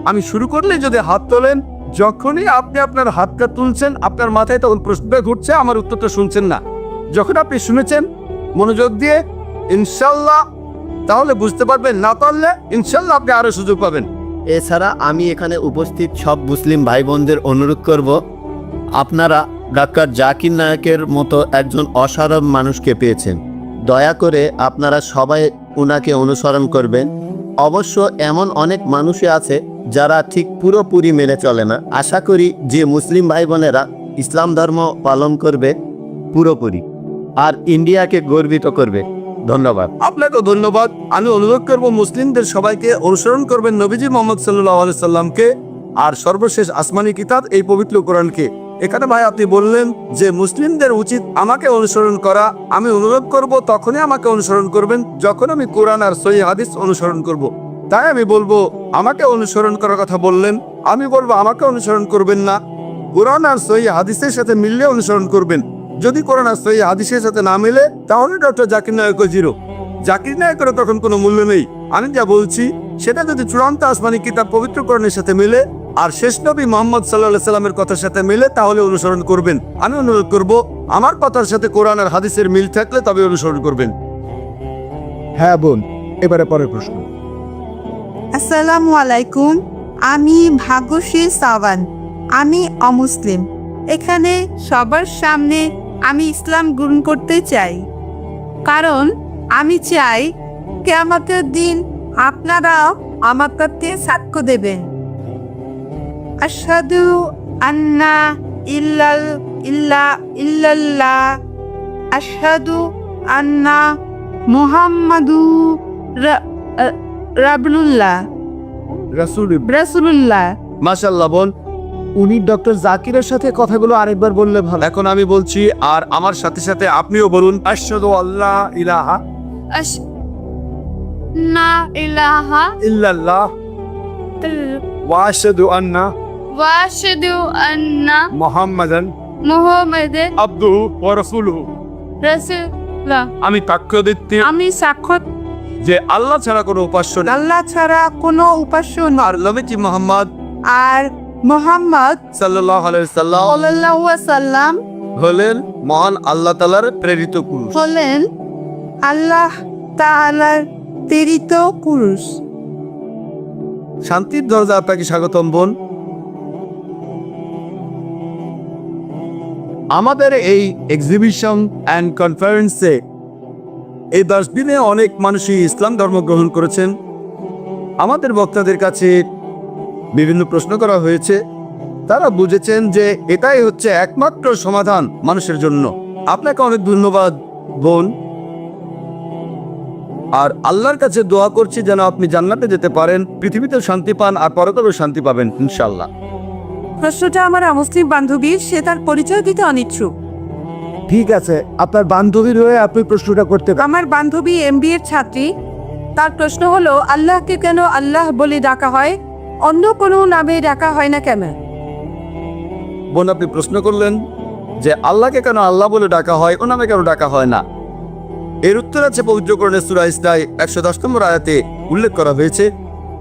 আমি শুরু করলে যদি হাত তোলেন, যখনই আপনি আপনার হাতটা তুলছেন আপনার মাথায় তখন প্রশ্নটা ঘুরছে, আমার উত্তরটা শুনছেন না। যখন আপনি শুনেছেন মনোযোগ দিয়ে ইনশাল্লাহ, তাহলে বুঝতে পারবেন। না পারলে ইনশাল্লাহ আপনি আরো সুযোগ পাবেন। এছাড়া আমি এখানে উপস্থিত সব মুসলিম ভাই বোনদের অনুরোধ করব, আপনারা ডাক্তার জাকির নায়কের মতো একজন অসাধারণ মানুষকে পেয়েছেন। দয়া করে আপনারা সবাই উনাকে অনুসরণ করবেন। অবশ্য এমন অনেক মানুষই আছে যারা ঠিক পুরোপুরি মেনে চলে না। আশা করি যে মুসলিম ভাই বোনেরা ইসলাম ধর্ম পালন করবে পুরোপুরি, আর ইন্ডিয়াকে গর্বিত করবে। ধন্যবাদ। আপনাকে ধন্যবাদ। আমি অনুরোধ করব মুসলিমদের সবাইকে অনুসরণ করবেন নবীজি মোহাম্মদ সাল্লাল্লাহু আলাইহি সাল্লামকে আর সর্বশেষ আসমানি কিতাব এই পবিত্র কোরআনকে। এখানে ভাই আপনি বললেন যে মুসলিমদের উচিত আমাকে অনুসরণ করা। আমি অনুরোধ করব তখনই আমাকে অনুসরণ করবেন যখন আমি কোরআন আর সহিহ হাদিস অনুসরণ করব। তাই আমি বলবো আমাকে অনুসরণ করার কথা বললেন, আমি বলবো আমাকে অনুসরণ করবেন না, কোরআন আর সহিহ হাদিসের সাথে মিললে অনুসরণ করবেন। যদি কোরআন আর সহিহ হাদিসের সাথে না মিলে তাহলে ডক্টর জাকির নায়কও জিরো। জাকির নায়কেরও তখন কোনো মূল্য নেই। আমি যা বলছি সেটা যদি চূড়ান্ত আসমানি কিতাব পবিত্র কোরআনের সাথে মিলে আর শেষ নবী মুহাম্মদ সাল্লাল্লাহু আলাইহি সাল্লামের কথার সাথে মিলে তাহলে অনুসরণ করবেন। আমি অনুরোধ করব আমার কথার সাথে কোরআন আর হাদিসের মিল থাকলে তবে অনুসরণ করবেন। হ্যাঁ বোন, এবারে পরের প্রশ্ন। আসসালামু আলাইকুম, আমি ভাগ্যশ্রী সাওয়ান। আমি অমুসলিম। এখানে সবার সামনে আমি ইসলাম গ্রহণ করতে চাই, কারণ আমি চাই কিয়ামতের দিন আপনারা আমার কাছে সাক্ষ্য দেবেন। আশহাদু আন্না ইল্লাল্লাহ, আশহাদু আন্না মুহাম্মাদু রাসূলুল্লাহ। মাশাআল্লাহ বোন, উনি ডক্টর জাকিরের সাথে কথাগুলো আরেকবার বললে ভালো। এখন আমি বলছি আর আমার সাথে সাথে আপনিও বলুন। আশহাদু আল্লা ইলাহা না ইলাহা ইল্লাল্লাহ ওয়া আশহাদু আন্না ওয়াশহাদু আন্না মুহাম্মাদান মুহাম্মাদান আবদুহু ওয়া রাসূলুহু। রাসূলুল্লাহ। আমি সাক্ষ্য দিচ্ছি আমি সাক্ষ্য যে আল্লাহ ছাড়া কোনো উপাস্য নেই আল্লাহ ছাড়া কোনো উপাস্য নয়, আর নবীজি মুহাম্মদ আর মুহাম্মদ সাল্লাল্লাহু আলাইহি সাল্লাম সাল্লাল্লাহু আলাইহি সাল্লাম হলেন মহান আল্লাহ তাআলার প্রেরিত পুরুষ। হলেন আল্লাহ তাআলার প্রেরিত পুরুষ। শান্তির দরজা আপনাকে স্বাগতম বোন। আমাদের এই এক্সিবিশন অ্যান্ড কনফারেন্সে এই 10 দিনে অনেক মানুষই ইসলাম ধর্ম গ্রহণ করেছেন। আমাদের বক্তাদের কাছে বিভিন্ন প্রশ্ন করা হয়েছে, তারা বুঝেছেন যে এটাই হচ্ছে একমাত্র সমাধান মানুষের জন্য। আপনাকে অনেক ধন্যবাদ বোন, আর আল্লাহর কাছে দোয়া করছি যেন আপনি জান্নাতে যেতে পারেন, পৃথিবীতেও শান্তি পান আর পরকালেও শান্তি পাবেন ইনশাআল্লাহ। প্রশ্নটা আমার অমুসলিম বান্ধবীর, সে তার পরিচয় দিতে অনিচ্ছুক। ঠিক আছে, আপনার বান্ধবীর হয়ে আপনি প্রশ্নটা করতে পারেন। আমার বান্ধবী এমবিএ এর ছাত্রী। তার প্রশ্ন হলো, আল্লাহকে কেন আল্লাহ বলে ডাকা হয়, অন্য কোনো নামে ডাকা হয় না কেন? বোন, আপনি প্রশ্ন করলেন যে আল্লাহকে কেন আল্লাহ বলে ডাকা হয়, ও নামে কেন ডাকা হয় না। এর উত্তর আছে পবিত্র কোরআনের সূরা ইসরায় 110 নম্বর আয়াতে উল্লেখ করা হয়েছে।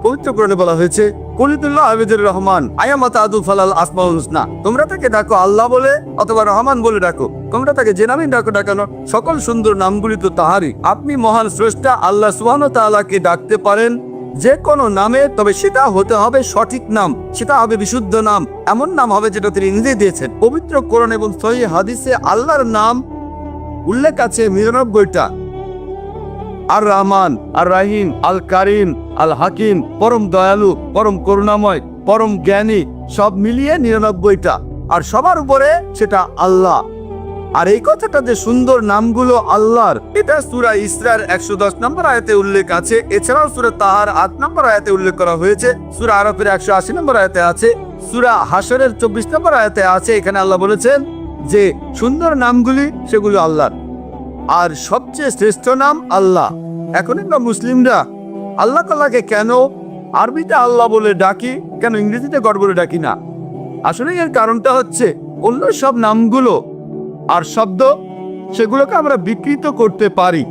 পবিত্র কোরআনে বলা হয়েছে, কুলিদুল্লাহ আবিদুর রহমান আয়ামাত আদু ফালাল আসমাউল হুসনা। তোমরা তাকে ডাকো আল্লাহ বলে অথবা রহমান বলে ডাকো, তোমরা তাকে যে নামেই ডাকো ডাকানো, সকল সুন্দর নামগুলি তো তাহারই। আপনি মহান স্রষ্টা আল্লাহ সুবহানাহু ওয়া তাআলাকে ডাকতে পারেন যে কোনো নামে, তবে সেটা হতে হবে সঠিক নাম, সেটা হবে বিশুদ্ধ নাম, এমন নাম হবে যেটা তিনি নিজে দিয়েছেন। পবিত্র কোরআন এবং সহিহ হাদিসে আল্লাহর নাম উল্লেখ আছে ৯৯টা। আর রহমান, আর রাহিম, আল কারিম, আল হাকিম, পরম দয়ালু, পরম করুণাময়, পরম জ্ঞানী, সব মিলিয়ে ৯৯টা। আর সবার উপরে সেটা আল্লাহ। আর এই কথাটা যে সুন্দর নামগুলো আল্লাহর, এটা সূরা ইসরার ১১০ নম্বর আয়াতে উল্লেখ আছে। এছাড়াও সূরা তাহার ৮ নম্বর আয়াতে উল্লেখ করা হয়েছে। সূরা আরাফের ১৮০ নম্বর আয়াতে আছে। সূরা হাশরের ২৪ নম্বর আয়াতে আছে। এখানে আল্লাহ বলেছেন যে সুন্দর নামগুলি সেগুলো আল্লাহর। আর সবচেয়ে শ্রেষ্ঠ নাম আল্লাহ। এখন আমরা মুসলিমরা আল্লাহ তাআলাকে কেন আরবিতে আল্লাহ বলে ডাকি, কেন ইংরেজিতে গড বলে ডাকি না? আসলে এর কারণটা হচ্ছে অন্য সব নামগুলো আর শব্দ সেগুলোকে আমরা বিকৃত করতে পারি।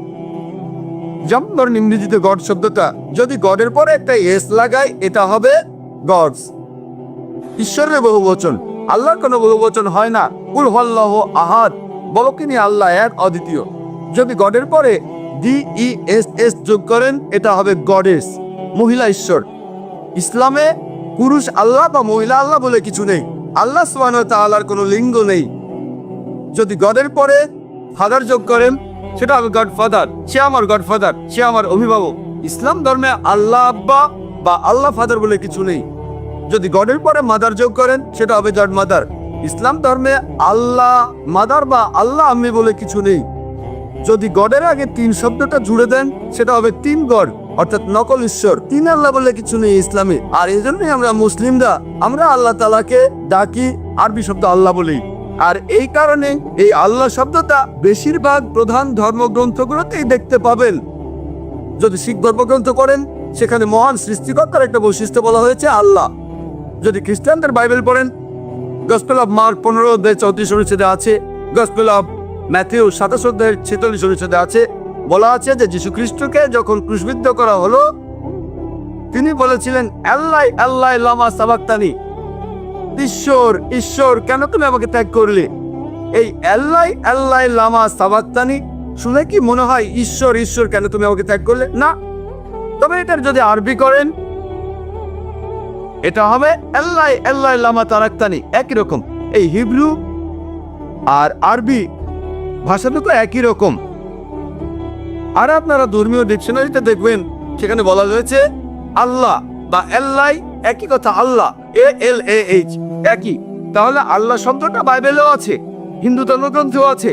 যেমন ধরেন ইংরেজিতে গড শব্দটা যদি গডের পরে একটা এস লাগাই, এটা হবে গডস, ঈশ্বরের বহুবচন। আল্লাহর কোনো বহুবচন হয় না। কুল হুয়াল্লাহু আহাদ, বলো তিনি আল্লাহ এক, অদ্বিতীয়। যদি গডের পরে DESS যোগ করেন, এটা হবে গডেস, মহিলা ঈশ্বর। ইসলামে পুরুষ আল্লাহ বা মহিলা আল্লাহ বলে কিছু নেই। আল্লাহ সুবহানাহু ওয়া তাআলার কোনো লিঙ্গ নেই। যদি গডের পরে ফাদার যোগ করেন, সেটা হবে গড ফাদার, সে আমার গড ফাদার, সে আমার অভিভাবক। ইসলাম ধর্মে আল্লাহ আব্বা বা আল্লাহ ফাদার বলে কিছু নেই। যদি গডের পরে মাদার যোগ করেন, সেটা হবে গড মাদার। ইসলাম ধর্মে আল্লাহ মাদার বা আল্লাহ আম্মি বলে কিছু নেই। যদি গডের আগে ৩ শব্দটা জুড়ে দেন, সেটা হবে ৩ গড, অর্থাৎ নকল ঈশ্বর। ৩ আল্লাহ বলে কিছু নেই ইসলামে। আর এই জন্যই আমরা মুসলিমরা আমরা আল্লাহ তাআলাকে ডাকি আরবি শব্দ আল্লাহ বলি। আর এই কারণে এই আল্লাহ শব্দটা বেশিরভাগ প্রধান ধর্মগ্রন্থগুলোতেই দেখতে পাবেন। যদি শিখ ধর্মগ্রন্থ করেন, সেখানে মহান সৃষ্টিকর্তার একটা বৈশিষ্ট্য বলা হয়েছে আল্লাহ। যদি খ্রিস্টানদের বাইবেল পড়েন, গসপেল অফ মার্ক 15-34 অনুচ্ছেদে আছে, গসপেল অফ ম্যাথিউ 27-46 অনুচ্ছেদে আছে, বলা আছে যে যীশু খ্রিস্টকে যখন ক্রুশবিদ্ধ করা হলো, তিনি বলেছিলেন আল্লাহ আল্লাহ লামা সাবাক্তানি, ঈশ্বর ঈশ্বর কেন তুমি আমাকে ত্যাগ করলে? এই আল্লাহ আল্লাহ লামা সাবাক্তানি শুনে কি মনে হয় ঈশ্বর ঈশ্বর কেন তুমি আমাকে ত্যাগ করলে? না। তবে এটার যদি আরবি করেন, এটা হবে আল্লাহ আল্লাহ লামা তারাক্তানি, একই রকম। এই হিব্রু আর আরবি ভাষাটা তো একই রকম। আর আপনারা ধর্মীয় ডিকশনারিতে দেখবেন, সেখানে বলা হয়েছে আল্লাহ বা আল্লাহ একই কথা, আল্লাহ ALAH একই। তাহলে আল্লাহ শব্দটা বাইবেলেও আছে, হিন্দু ধর্মগ্রন্থেও আছে,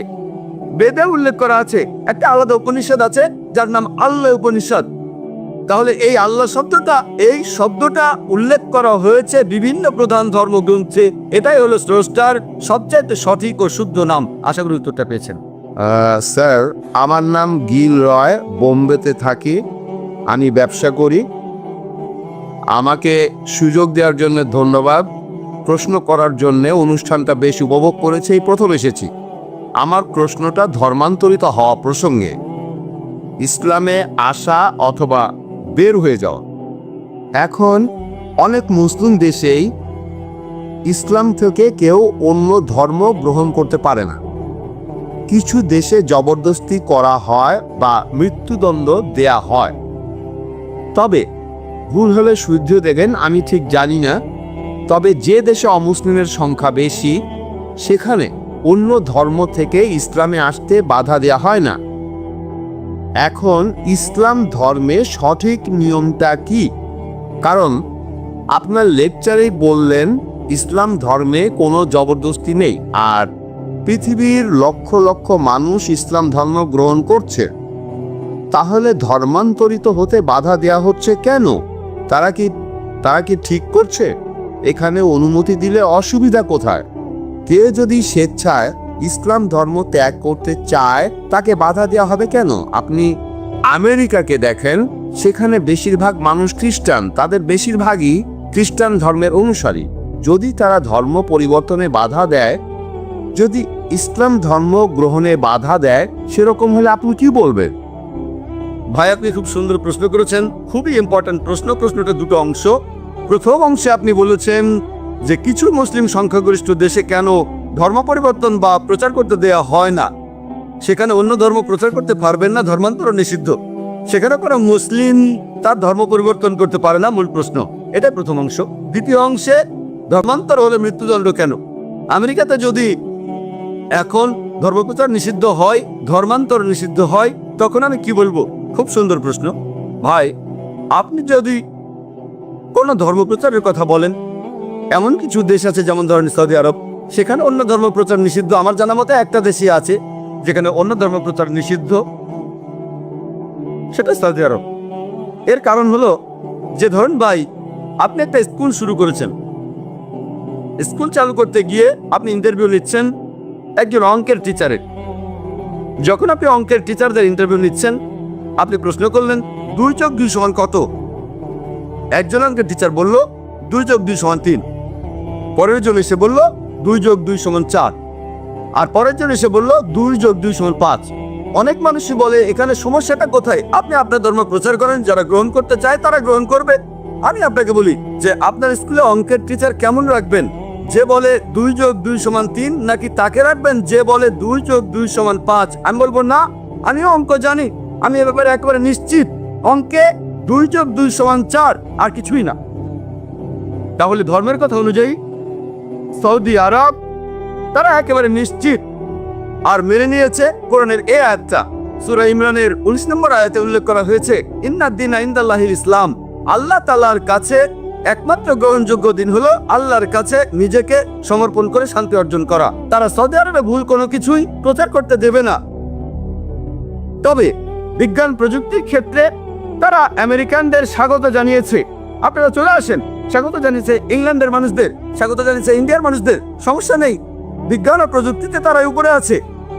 বেদে উল্লেখ করা আছে। একটা আলাদা উপনিষদ আছে যার নাম আল্লাহ উপনিষদ। তাহলে এই আল্লাহ শব্দটা, এই শব্দটা উল্লেখ করা হয়েছে বিভিন্ন প্রধান ধর্মগ্রন্থে। এটাই হলো স্রষ্টার সবচেয়ে সঠিক ও শুদ্ধ নাম। আশা করি উত্তরটা পেয়েছেন। স্যার, আমার নাম গিল রয়, বোম্বেতে থাকি, আমি ব্যবসা করি। আমাকে সুযোগ দেওয়ার জন্য ধন্যবাদ। প্রশ্ন করার জন্য অনুষ্ঠানটা বেশ উপভোগ করেছে, এই প্রথম এসেছি। আমার প্রশ্নটা ধর্মান্তরিত হওয়া প্রসঙ্গে, ইসলামে আসা অথবা বের হয়ে যাওয়া। এখন অনেক মুসলিম দেশেই ইসলাম থেকে কেউ অন্য ধর্ম গ্রহণ করতে পারে না। কিছু দেশে জবরদস্তি করা হয় বা মৃত্যুদণ্ড দেয়া হয়। তবে ভুল হলে শুদ্ধ দেখেন, আমি ঠিক জানি না। তবে যে দেশে অমুসলিমের সংখ্যা বেশি, সেখানে অন্য ধর্ম থেকে ইসলামে আসতে বাধা দেয়া হয় না। এখন ইসলাম ধর্মে সঠিক নিয়মটা কি? কারণ আপনার লেকচারেই বললেন ইসলাম ধর্মে কোনো জবরদস্তি নেই, আর পৃথিবীর লক্ষ লক্ষ মানুষ ইসলাম ধর্ম গ্রহণ করছে। তাহলে ধর্মান্তরিত হতে বাধা দেয়া হচ্ছে কেন? তারা কি ঠিক করছে? এখানে অনুমতি দিলে অসুবিধা কোথায়? কেউ যদি স্বেচ্ছায় ইসলাম ধর্ম ত্যাগ করতে চায়, তাকে বাধা দেওয়া হবে কেন? আপনি আমেরিকাকে দেখেন, সেখানে বেশিরভাগ মানুষ খ্রিস্টান, তাদের বেশিরভাগই খ্রিস্টান ধর্মের অনুসারী। যদি তারা ধর্ম পরিবর্তনে বাধা দেয়, যদি ইসলাম ধর্ম গ্রহণে বাধা দেয়, সেরকম হলে আপনি কি বলবেন? ভাই, আপনি খুব সুন্দর প্রশ্ন করেছেন, খুবই ইম্পর্টেন্ট প্রশ্ন। প্রশ্নটা দুটো অংশ। প্রথম অংশে আপনি বলেছেন যে কিছু মুসলিম সংখ্যাগরিষ্ঠ দেশে কেন ধর্ম পরিবর্তন বা প্রচার করতে দেয়া হয় না, সেখানে অন্য ধর্ম প্রচার করতে পারবেন না, ধর্মান্তর নিষিদ্ধ। সেখানে কোনো মুসলিম তার ধর্ম পরিবর্তন করতে পারে না, মূল প্রশ্ন। এটাই প্রথম অংশ। দ্বিতীয় অংশে ধর্মান্তর হলে মৃত্যুদণ্ড কেন? আমেরিকাতে যদি এখন ধর্মপ্রচার নিষিদ্ধ হয়, ধর্মান্তর নিষিদ্ধ হয়, তখন আমি কি বলবো? খুব সুন্দর প্রশ্ন ভাই। আপনি যদি কোনো ধর্মপ্রচারের কথা বলেন, এমন কিছু দেশ আছে যেমন ধরেন সৌদি আরব, সেখানে অন্য ধর্মপ্রচার নিষিদ্ধ। আমার জানা মতে একটা দেশই আছে যেখানে অন্য ধর্মপ্রচার নিষিদ্ধ, সেটা সৌদি আরব। এর কারণ হলো যে ধরুন ভাই, আপনি একটা স্কুল শুরু করেছেন, স্কুল চালু করতে গিয়ে আপনি ইন্টারভিউ নিচ্ছেন একজন অঙ্কের টিচারের। যখন আপনি অঙ্কের টিচারদের ইন্টারভিউ নিচ্ছেন, আপনি প্রশ্ন করলেন 2 + 2 = কত? একজন অঙ্কের টিচার বলল 2 + 2 = 3। পরের জন এসে বলল 2 + 2 = 4। আর পরের জন এসে বলল 2 + 2 = 5। অনেক মানুষই বলে এখানে সমস্যাটা কোথায়? আপনি আপনার ধর্ম প্রচার করেন, যারা গ্রহণ করতে চায় তারা গ্রহণ করবে। আমি আপনাকে বলি যে আপনার স্কুলে অঙ্কের টিচার কেমন রাখবেন? যে বলে 2 + 2 = 3, নাকি তাকে রাখবেন যে বলে 2 + 2 = 5? আমি বলবো না, আমিও অঙ্ক জানি, আমি এ ব্যাপারে একেবারে নিশ্চিত, অঙ্কে 2 + 2 = 4, আর কিছুই না। তাহলে ধর্মের কথা অনুযায়ী সৌদি আরব তারা একেবারে নিশ্চিত আর মেনে নিয়েছে কোরআনের এই আয়াতটা। সূরা ইমরানের 19 নম্বর আয়াতে উল্লেখ করা হয়েছে, ইন্নাদ দীনা ইনদাল্লাহিল ইসলাম। আল্লাহ তাআলার কাছে একমাত্র গ্রহণযোগ্য দিন হলো আল্লাহর কাছে নিজেকে সমর্পণ করে শান্তি অর্জন করা। তারা সৌদি আরবে ভুল কোনো কিছুই প্রচার করতে দেবে না। তবে বিজ্ঞান প্রযুক্তির ক্ষেত্রে তারা আমেরিকানদের স্বাগত জানিয়েছে, আপনারা চলে আসেন, স্বাগত জানিয়েছে ইংল্যান্ডের মানুষদের, স্বাগত জানিয়েছে ইন্ডিয়ার মানুষদের। সমস্যা নেই, বিজ্ঞান ও প্রযুক্তিতে তারা উপরে আছে।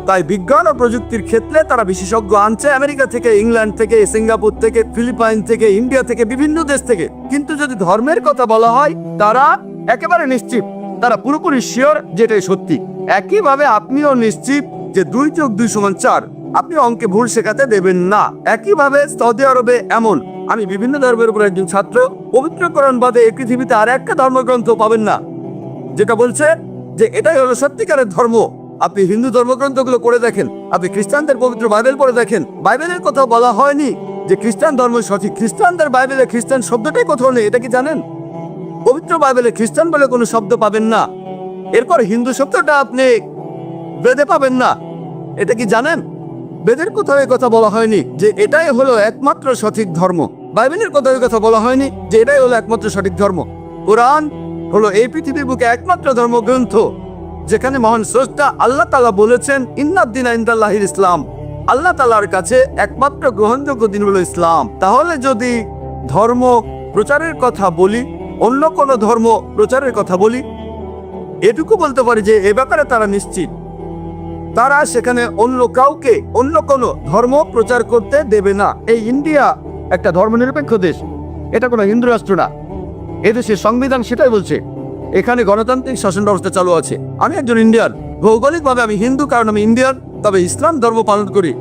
তাই বিজ্ঞান ও প্রযুক্তির ক্ষেত্রে তারা বিশেষজ্ঞ আনছে আমেরিকা থেকে, ইংল্যান্ড থেকে, সিঙ্গাপুর থেকে, ফিলিপাইন থেকে, ইন্ডিয়া থেকে, বিভিন্ন দেশ থেকে। কিন্তু যদি ধর্মের কথা বলা হয়, তারা একেবারে নিশ্চিত, তারা পুরোপুরি শিওর যেটাই সত্যি। একইভাবে আপনিও নিশ্চিত যে 2 + 2 = 4, আপনি অঙ্কে ভুল শেখাতে দেবেন না। একইভাবে সৌদি আরবে এমন, আমি বিভিন্ন ধর্মের উপর একজন ছাত্র, পবিত্র কোরআন বাদে এই পৃথিবীতে আর একটা ধর্মগ্রন্থ পাবেন না যেটা বলছে যে এটাই হলো সত্যিকারের ধর্ম। আপনি হিন্দু ধর্মগ্রন্থগুলো পড়ে দেখেন, আপনি খ্রিস্টানদের পবিত্র বাইবেল পড়ে দেখেন, বাইবেলের কথা বলা হয়নি যে খ্রিস্টান ধর্ম সঠিক। খ্রিস্টানদের বাইবেলে খ্রিস্টান শব্দটাই কোথাও নেই, এটা কি জানেন? পবিত্র বাইবেলে খ্রিস্টান বলে কোনো শব্দ পাবেন না। এরপর হিন্দু শব্দটা আপনি বেদে পাবেন না, এটা কি জানেন? বেদের কোথাও এই কথা বলা হয়নি যে এটাই হলো একমাত্র সঠিক ধর্ম। বাইবেলের কোথাও এই কথা বলা হয়নি যে এটাই হলো একমাত্র সঠিক ধর্ম। কোরআন হলো এই পৃথিবীর বুকে একমাত্র ধর্মগ্রন্থ যেখানে মহান স্রষ্টা আল্লাহ তাআলা বলেছেন, ইন্নাদ দীনা ইনদাল্লাহিল ইসলাম। আল্লাহ তাআলার কাছে একমাত্র গ্রহণযোগ্য দিন হলো ইসলাম। তাহলে যদি ধর্ম প্রচারের কথা বলি, অন্য কোনো ধর্ম প্রচারের কথা বলি, এটুকু বলতে পারি যে এ ব্যাপারে তারা নিশ্চিত, তারা সেখানে অন্য কাউকে অন্য কোনো ধর্ম প্রচার করতে দেবে না। এই ইন্ডিয়া একটা ধর্মনিরপেক্ষ দেশ, এটা কোনো হিন্দু রাষ্ট্র না। এদেশের সংবিধান সেটাই বলছে, এখানে গণতান্ত্রিক শাসন ব্যবস্থা চালু আছে। আমি একজন ইন্ডিয়ান, ভৌগোলিকভাবে আমি হিন্দু কারণ আমি ইন্ডিয়ান, তবে ইসলাম ধর্ম পালন করি,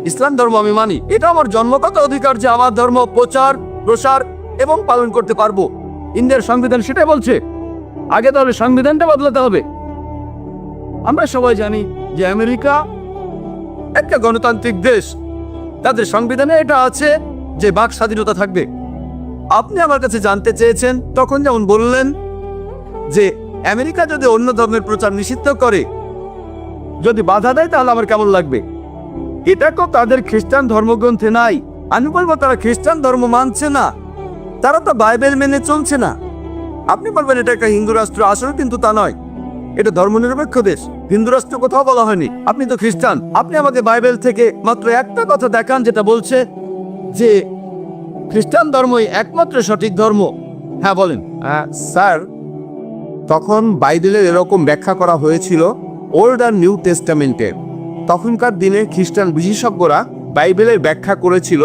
ইসলাম ধর্ম আমি মানি। এটা আমার জন্মগত অধিকার যে আমার ধর্ম প্রচার, প্রসার এবং পালন করতে পারবো। ইন্ডিয়ার সংবিধান সেটাই বলছে। আগে তাহলে সংবিধানটা বদলাতে হবে। আমরা সবাই জানি যে আমেরিকা একটা গণতান্ত্রিক দেশ, তাদের সংবিধানে এটা আছে যে বাক স্বাধীনতা থাকবে। আপনি আমার কাছে জানতে চেয়েছেন, তখন যেমন বললেন যে আমেরিকা যদি অন্য ধর্মের প্রচার নিষিদ্ধ করে, যদি বাধা দেয়, তাহলে আমার কেমন লাগবে? এটা তো তাদের খ্রিস্টান ধর্মগ্রন্থে নাই। আমি বলবো তারা খ্রিস্টান ধর্ম মানছে না, তারা তো বাইবেল মেনে চলছে না। আপনি বলবেন এটা একটা হিন্দু রাষ্ট্র, আসলে কিন্তু তা নয়, এটা ধর্মনিরপেক্ষ দেশ। হিন্দু রাষ্ট্র কোথাও বলা হয়নি। আপনি তো খ্রিস্টান, আপনি আমাকে বাইবেল থেকে মাত্র একটা কথা দেখান যেটা বলছে যে খ্রিস্টান ধর্মই একমাত্র সঠিক ধর্ম। হ্যাঁ বলেন। স্যার, তখন বাইবেলের এরকম ব্যাখ্যা করা হয়েছিল ওল্ড আর নিউ টেস্টামেন্টে। তখনকার দিনে খ্রিস্টান বিশেষজ্ঞরা বাইবেলের ব্যাখ্যা করেছিল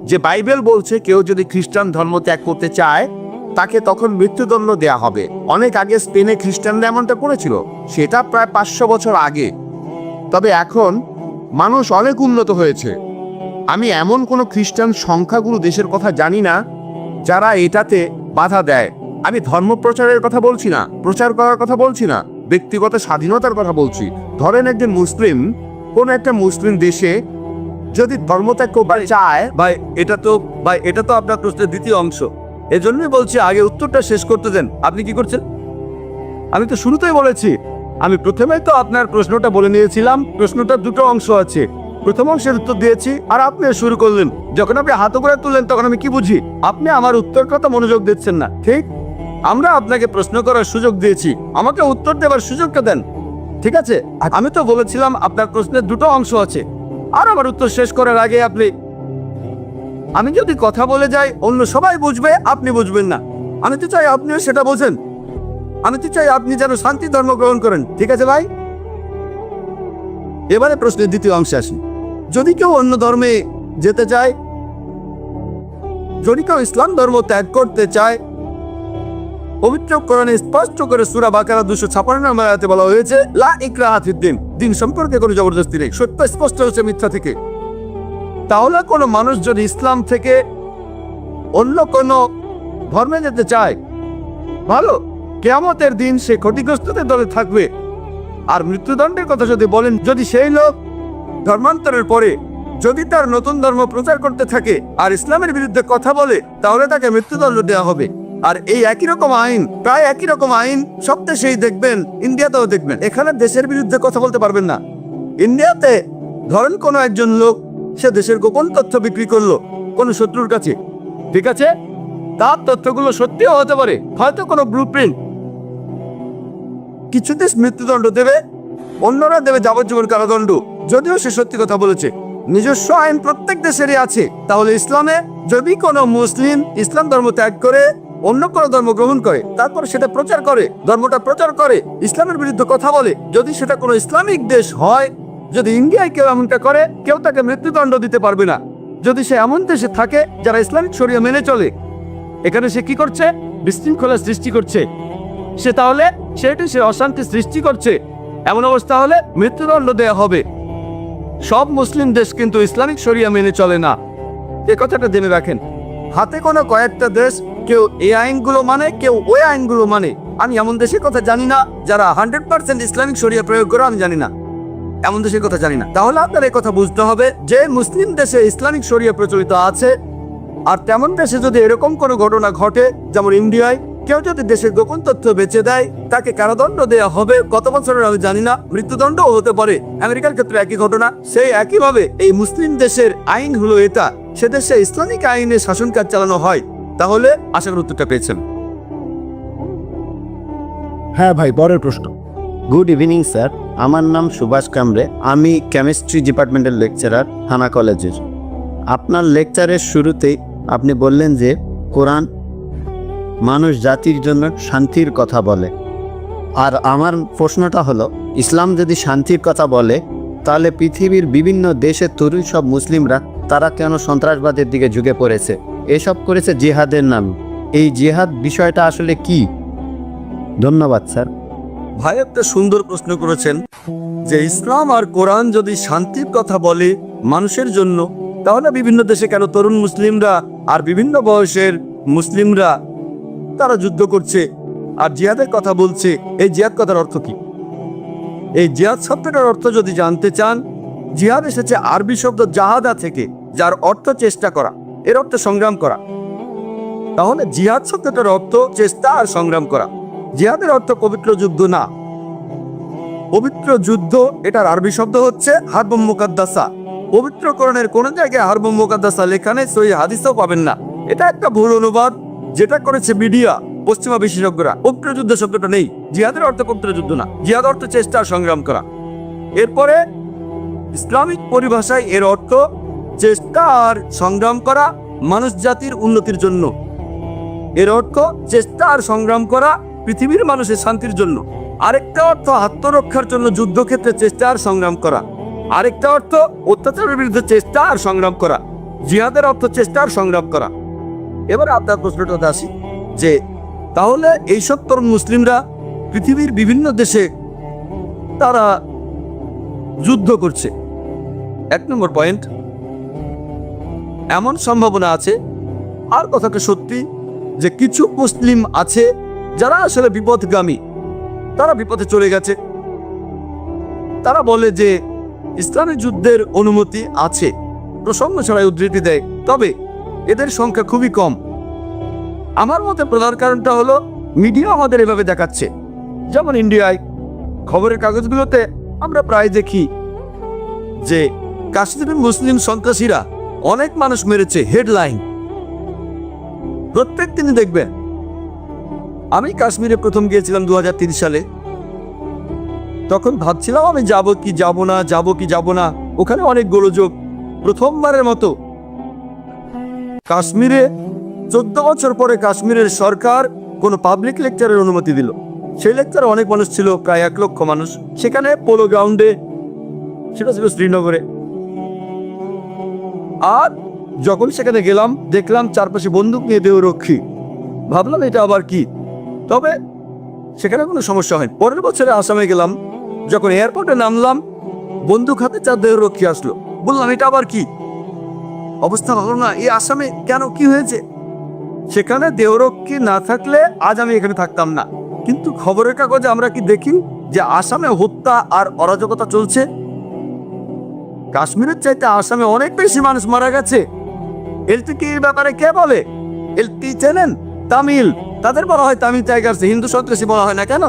যে বাইবেল বলছে কেউ যদি খ্রিস্টান ধর্ম ত্যাগ করতে চায় তাকে তখন মৃত্যুদণ্ড দেয়া হবে। অনেক আগে স্পেনে খ্রিস্টানরা এমনটা করেছিল, সেটা প্রায় 500 বছর আগে। তবে এখন মানুষ অনেক উন্নত হয়েছে। আমি এমন কোনো খ্রিস্টান সংখ্যাগুরু দেশের কথা জানি না যারা এটাতে বাধা দেয়। আমি ধর্ম প্রচারের কথা বলছি না, প্রচার করার কথা বলছি না, ব্যক্তিগত স্বাধীনতার কথা বলছি। ধরেন একজন মুসলিম কোন একটা মুসলিম দেশে যদি ধর্মত্যাগ করতে চায়, ভাই এটা তো আপনার প্রশ্নের দ্বিতীয় অংশ। এজন্যই বলছি আগে উত্তরটা শেষ করতে দেন। আপনি কি করছেন? আমি তো শুরুতেই বলেছি, আমি প্রথমেই তো আপনার প্রশ্নটা বলে নিয়েছিলাম। প্রশ্নটার দুটো অংশ আছে, প্রথম অংশের উত্তর দিয়েছি আর আপনি শুরু করলেন। যখন আপনি হাত করে তুললেন তখন আমি কি বুঝি? আপনি আমার উত্তরটা তো মনোযোগ দিচ্ছেন না। ঠিক, আমরা আপনাকে প্রশ্ন করার সুযোগ দিয়েছি, আমাকে উত্তর দেওয়ার সুযোগটা দেন। ঠিক আছে, আমি তো বলেছিলাম আপনার প্রশ্নের দুটো অংশ আছে, আর আমার উত্তর শেষ করার আগে আমি যদি কথা বলে যাই অন্য সবাই বুঝবে, আপনি বুঝবেন না। আমি তো চাই আপনিও সেটা বোঝেন। আমি তো চাই আপনি যেন শান্তি ধর্ম গ্রহণ করেন। ঠিক আছে ভাই, এবারে প্রশ্নের দ্বিতীয় অংশে আসি। যদি কেউ অন্য ধর্মে যেতে চায়, যদি কেউ ইসলাম ধর্ম ত্যাগ করতে চায়, পবিত্র কোরআনে স্পষ্ট করে সূরা বাকারা 256 নম্বর আয়াতে বলা হয়েছে, লা ইকরাহা ফিদ্দিন, দিন সম্পর্কে কোনো জবরদস্তি নেই। সত্য স্পষ্ট হচ্ছে মিথ্যা থেকে। তাহলে কোনো মানুষ যদি ইসলাম থেকে অন্য কোনো ধর্মে যেতে চায়, ভালো, কিয়ামতের দিন সে ক্ষতিগ্রস্তদের দলে থাকবে। আর মৃত্যুদণ্ডের কথা যদি বলেন, যদি সেই লোক ধর্মান্তরের পরে যদি তার নতুন ধর্ম প্রচার করতে থাকে আর ইসলামের বিরুদ্ধে কথা বলে, তাহলে তাকে মৃত্যুদণ্ড দেওয়া হবে। আর এই একই রকম আইন, প্রায় একই রকম আইন সব দেশেই দেখবেন, ইন্ডিয়াতেও দেখবেন। এখানে দেশের বিরুদ্ধে কথা বলতে পারবেন না। ইন্ডিয়াতে ধরেন কোনো একজন লোক সে দেশের গোপন তথ্য বিক্রি করলো কোনো শত্রুর কাছে, ঠিক আছে, তার তথ্যগুলো সত্যিও হতে পারে, হয়তো কোনো ব্লুপ্রিন্ট। কিছু দেশ মৃত্যুদণ্ড দেবে, অন্যরা দেবে যাবজ্জীবন কারাদণ্ড, যদিও সে সত্যি কথা বলেছে। নিজস্ব আইন প্রত্যেক দেশেরই আছে। তাহলে ইসলামে যদি কোনো মুসলিম ইসলাম ধর্ম ত্যাগ করে অন্য কোনো ধর্ম গ্রহণ করে, তারপর সেটা প্রচার করে, ধর্মটা প্রচার করে, ইসলামের বিরুদ্ধে কথা বলে, যদি সেটা কোনো ইসলামিক দেশ হয়, যদি ইন্ডিয়ায় কেউ এমনটা করে, কেউ তাকে মৃত্যুদণ্ড দিতে পারবে না। যদি সে এমন দেশে থাকে যারা ইসলামিক শরিয়া মেনে চলে, এখানে সে কি করছে? বিশৃঙ্খলা সৃষ্টি করছে। সে অশান্তি সৃষ্টি করছে। এমন অবস্থা হলে মৃত্যুদণ্ড দেয়া হবে। সব মুসলিম দেশ কিন্তু ইসলামিক শরিয়া মেনে চলে না, এ কথাটা জেনে রাখেন। হাতে কোনো কয়েকটা দেশ কেউ এই আইনগুলো মানে, কেউ ওই আইনগুলো মানে। আমি এমন দেশের কথা জানি না যারা 100% ইসলামিক শরিয়া প্রয়োগ করে, আমি জানি না, এমন দেশের কথা জানি না। তাহলে আপনার এই কথা বুঝতে হবে যে মুসলিম দেশে ইসলামিক শরিয়া প্রচলিত আছে, আর তেমন দেশে যদি এরকম কোনো ঘটনা ঘটে, যেমন ইন্ডিয়ায় কেউ যদি দেশের গোপন তথ্য বেচে দেয়, তাকে কারাদণ্ড দেওয়া হবে। কত বছরের আমি জানি না, মৃত্যুদণ্ডও হতে পারে। আমেরিকার ক্ষেত্রে একই ঘটনা। সেই একইভাবে এই মুসলিম দেশের আইন হলো এটা, সে দেশে ইসলামিক আইনে শাসন কাজ চালানো হয়। তাহলে আশা করি উত্তরটা পেয়েছেন। হ্যাঁ ভাই, পরের প্রশ্ন। গুড ইভিনিং স্যার, আমার নাম সুভাষ কামরে, আমি কেমিস্ট্রি ডিপার্টমেন্টের লেকচারার, থানা কলেজের। আপনার লেকচারের শুরুতেই আপনি বললেন যে কোরআন মানুষ জাতির জন্য শান্তির কথা বলে। আর আমার প্রশ্নটা হলো, ইসলাম যদি শান্তির কথা বলে, তাহলে পৃথিবীর বিভিন্ন দেশের তরুণ সব মুসলিমরা তারা কেন সন্ত্রাসবাদের দিকে ঝুঁকে পড়েছে? এসব করেছে জিহাদের নাম। এই জিহাদ বিষয়টা আসলে কি? ধন্যবাদ স্যার। ভাই একটা সুন্দর প্রশ্ন করেছেন যে ইসলাম আর কোরআন যদি শান্তির কথা বলে মানুষের জন্য, তাহলে বিভিন্ন দেশে কেন তরুণ মুসলিমরা আর বিভিন্ন বয়সের মুসলিমরা তারা যুদ্ধ করছে আর জিহাদের কথা বলছে? এই জিহাদ কথার অর্থ কি? এই জিহাদ শব্দটার অর্থ যদি জানতে চান, জিহাদ এসেছে আরবি শব্দ জাহাদা থেকে, যার অর্থ চেষ্টা করা, এর অর্থ সংগ্রাম করা। তাহলে জিহাদ শব্দটার অর্থ চেষ্টা আর সংগ্রাম করা। জিহাদের অর্থ পবিত্র যুদ্ধ না। পবিত্র যুদ্ধ এটার আরবি শব্দ হচ্ছে হারবুম মুকাদ্দাসা। পবিত্র কোরআনের কোন জায়গায় হারবুম মুকাদ্দাসা লেখা নেই, সহিহ হাদিসেও পাবেন না। এটা একটা ভুল অনুবাদ যেটা করেছে মিডিয়া, পশ্চিমা বিশেষজ্ঞরা। পবিত্র যুদ্ধ শব্দটা নেই। জিহাদের অর্থ পবিত্র যুদ্ধ না, জিহাদ অর্থ চেষ্টা আর সংগ্রাম করা। এরপরে ইসলামিক পরিভাষায় এর অর্থ চেষ্টা আর সংগ্রাম করা মানুষ জাতির উন্নতির জন্য। এর অর্থ চেষ্টা আর সংগ্রাম করা পৃথিবীর মানুষের শান্তির জন্য। আরেকটা অর্থ আত্মরক্ষার জন্য যুদ্ধক্ষেত্রে চেষ্টা আর সংগ্রাম করা। আরেকটা অর্থ অত্যাচারের বিরুদ্ধে চেষ্টা আর সংগ্রাম করা। জিহাদের অর্থ চেষ্টা আর সংগ্রাম করা। এবার আপনার প্রশ্নটা আসি যে তাহলে এইসব তরুণ মুসলিমরা পৃথিবীর বিভিন্ন দেশে তারা যুদ্ধ করছে। 1 নম্বর পয়েন্ট, এমন সম্ভাবনা আছে, আর কথাটা সত্যি, যে কিছু মুসলিম আছে যারা আসলে বিপদগামী, তারা বিপদে চলে গেছে। তারা বলে যে ইসলামী যুদ্ধের অনুমতি আছে, প্রসঙ্গ ছড়ায় উদ্ধৃতি দেয়, তবে এদের সংখ্যা খুবই কম। আমার মতে প্রধান কারণটা হলো মিডিয়া আমাদের এভাবে দেখাচ্ছে। যেমন ইন্ডিয়ায় খবরের কাগজগুলোতে আমরা প্রায় দেখি যে কাশ্মীরের মুসলিম সন্ত্রাসীরা অনেক মানুষ মেরেছে, হেডলাইন প্রত্যেক দিনই দেখবেন। আমি কাশ্মীরে প্রথম গিয়েছিলাম 2003 সালে। তখন ভাবছিলাম আমি যাব কি যাব না। ওখানে অনেক গোলযোগ। প্রথমবারের মতো কাশ্মীরে 14 বছর পরে কাশ্মীরের সরকার কোনো পাবলিক লেকচারের অনুমতি দিল। সেই লেকচারে অনেক মানুষ ছিল, প্রায় 1 লক্ষ মানুষ। সেখানে পোলো গ্রাউন্ডে, সেটা ছিল শ্রীনগরে। আর যখন সেখানে গেলাম দেখলাম চারপাশে বন্দুক নিয়ে দেহরক্ষী। ভাবলাম এটা আবার কি, তবে সেখানে কোনো সমস্যা হয়নি। পরের বছরে আসামে গেলাম, যখন এয়ারপোর্টে নামলাম বন্দুক হাতে 4 দেহরক্ষী আসলো। বললাম এটা আবার কি, অবস্থা ভালো না, এই আসামে কেন, কি হয়েছে? সেখানে দেহরক্ষী না থাকলে আজ আমি এখানে থাকতাম না। কিন্তু খবরের কাগজে আমরা কি দেখি যে আসামে হত্যা আর অরাজকতা চলছে। কাশ্মীরের চাইতে আসামে অনেক বেশি মানুষ মারা গেছে। এলটিটির ব্যাপারে কে বলে? এলটি চেনেন? তামিল, তাদের বলা হয় তামিল টাইগার্স, হিন্দু সন্ত্রাসী বলা হয় না কেন?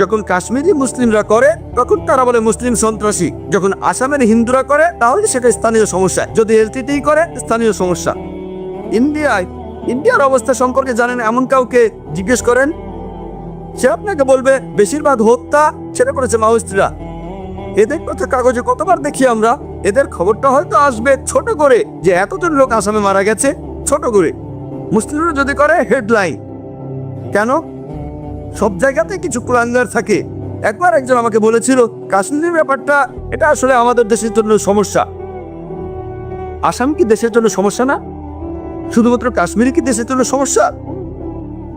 যখন কাশ্মীরি মুসলিমরা করে তখন তারা বলে মুসলিম সন্ত্রাসী। যখন আসামের হিন্দুরা করে তাহলে সেটা স্থানীয় সমস্যা, যদি এলটিটি করে স্থানীয় সমস্যা। ইন্ডিয়ার অবস্থা সম্পর্কে জানেন এমন কাউকে জিজ্ঞেস করেন, সে আপনাকে বলবে বেশিরভাগ হত্যা সেটা করেছে মাওয়িস্টরা। এদের কথা কাগজে কতবার দেখি আমরা। এদের খবরটা হয়তো আসবে ছোট করে যে এতজন লোক আসামে মারা গেছে, ছোট করে। মুসলিমরা যদি করে হেডলাইন। কেন? সব জায়গাতে কিছু কুলাঙ্গার থাকে। একবার একজন আমাকে বলেছিল কাশ্মীরের ব্যাপারটা এটা আসলে আমাদের দেশের জন্য সমস্যা। আসাম কি দেশের জন্য সমস্যা না? শুধুমাত্র কাশ্মীর কি দেশের জন্য সমস্যা?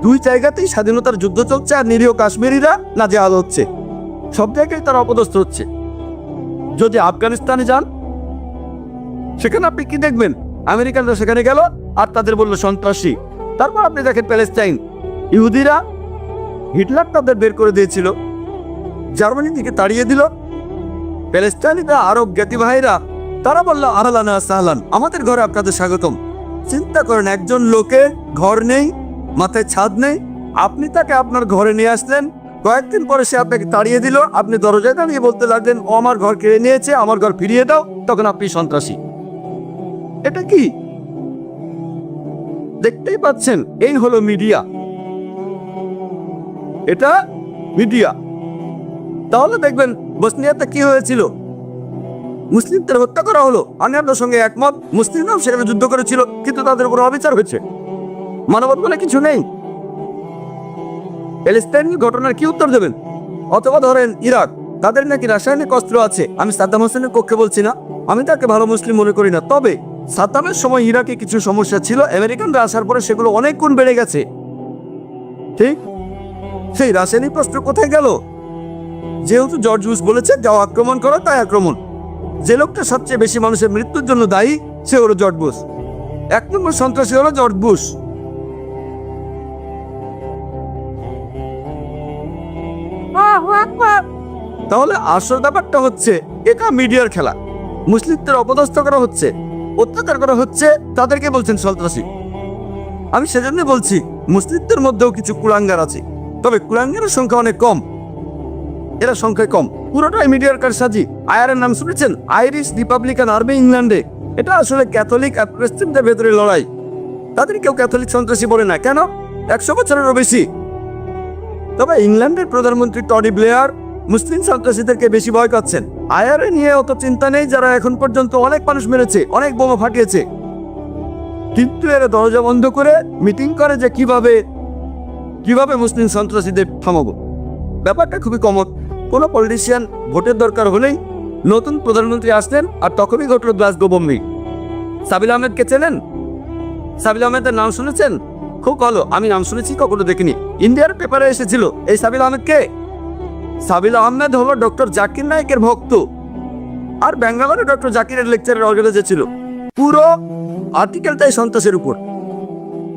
2 জায়গাতেই স্বাধীনতার যুদ্ধ চলছে আর নিরীহ কাশ্মীরিরা নাজেহাল হচ্ছে। সব জায়গায় তারা অপদস্থ হচ্ছে। যদি আফগানিস্তানে যান সেখানে আপনি কি দেখবেন? আমেরিকানরা সেখানে গেল আর তাদের বললো সন্ত্রাসী। তারপর আপনি দেখেন প্যালেস্টাইন, ইহুদিরা, হিটলার তাদের বের করে দিয়েছিল, জার্মানি থেকে তাড়িয়ে দিল। প্যালেস্টাইনিরা, আরব জ্ঞাতি ভাইরা, তারা বললো আহলানা সাহলান, আমাদের ঘরে আপনাদের স্বাগতম। চিন্তা করেন, একজন লোকের ঘর নেই, মাথায় ছাদ নেই, আপনি তাকে আপনার ঘরে নিয়ে আসলেন, কয়েকদিন পরে সে আপনাকে তাড়িয়ে দিল, আপনি দরজায় দাঁড়িয়ে বলতে লাগলেন ও আমার ঘর কেড়ে নিয়েছে, আমার ঘর ফিরিয়ে দাও, তখন আপনি সন্ত্রাসী। এটা কি? দেখতেই পাচ্ছেন, এই হলো মিডিয়া। এটা মিডিয়া। তাহলে দেখবেন বসনিয়াতে কি হয়েছিল, মুসলিমদের হত্যা করা হলো। আমি আপনার সঙ্গে একমত, মুসলিমরাও সেখানে যুদ্ধ করেছিল, কিন্তু তাদের উপর অবিচার হয়েছে। মানবতা বলে কিছু নেই। প্যালেস্টাইনের ঘটনার কি উত্তর দেবেন? অথবা ধরেন ইরাক, তাদের নাকি রাসায়নিক অস্ত্র আছে। আমি সাদ্দাম হোসেনের পক্ষে বলছি না, আমি তাকে ভালো মুসলিম মনে করি না, তবে সাদ্দামের সময় ইরাকে কিছু সমস্যা ছিল, আমেরিকানরা আসার পরে সেগুলো অনেক গুণ বেড়ে গেছে। ঠিক সেই রাসায়নিক অস্ত্র কোথায় গেল? যেহেতু জর্জ বুশ বলেছে যাও আক্রমণ করো, তাই আক্রমণ। যে লোকটা সবচেয়ে বেশি মানুষের মৃত্যুর জন্য দায়ী সে হলো জর্জ বুশ। 1 নম্বর সন্ত্রাসী হলো জর্জ বুশ। তাহলে আসল ব্যাপারটা হচ্ছে এটা মিডিয়ার খেলা। মুসলিমদের অপদস্থ করা হচ্ছে, অত্যাচার করা হচ্ছে, তাদেরকে বলছেন সন্ত্রাসী। আমি সেজন্য বলছি মুসলিমদের মধ্যেও কিছু কুলাঙ্গার আছে, তবে কুলাঙ্গারের সংখ্যা অনেক কম। এরা সংখ্যায় কম, পুরোটাই মিডিয়ার কারসাজি। আইআরের নাম শুনেছেন? আইরিশ রিপাবলিকান আর্মি, ইংল্যান্ডে। এটা আসলে ক্যাথলিক আর প্রেসিডেন্টের ভেতরে লড়াই। তাদের কেউ ক্যাথলিক সন্ত্রাসী বলে না, কেন? 100 বছরেরও বেশি। তবে ইংল্যান্ডের প্রধানমন্ত্রী টনি ব্লেয়ার মুসলিম সন্ত্রাসীদেরকে বেশি ভয় পাচ্ছেন। আইআরএ নিয়ে অত চিন্তা নেই, যারা এখন পর্যন্ত অনেক মানুষ মেরেছে, অনেক বোমা ফাটিয়েছে। কিন্তু এরা দরজা বন্ধ করে মিটিং করে যে কিভাবে মুসলিম সন্ত্রাসীদের থামাবো। ব্যাপারটা খুবই কমন। কোনো পলিটিশিয়ান ভোটের দরকার হলেই নতুন প্রধানমন্ত্রী আসলেন আর তখনই ঘটল গ্লাসগো বোম্বিং। সাবিল আহমেদকে চেনেন? সাবিল আহমেদের নাম শুনেছেন? খুব ভালো, আমি নাম শুনেছি, কখনো দেখিনি। ইন্ডিয়ার পেপারে এসেছিল। এই সাবিল আহমেদ কে? সাবিল আহমেদ হলো ডক্টর জাকির নায়েকের ভক্ত, আর ব্যাঙ্গালোরে ডক্টর জাকিরের লেকচারের অর্গানাইজার ছিল। পুরো আর্টিকেলটাই সন্ত্রাসের উপর।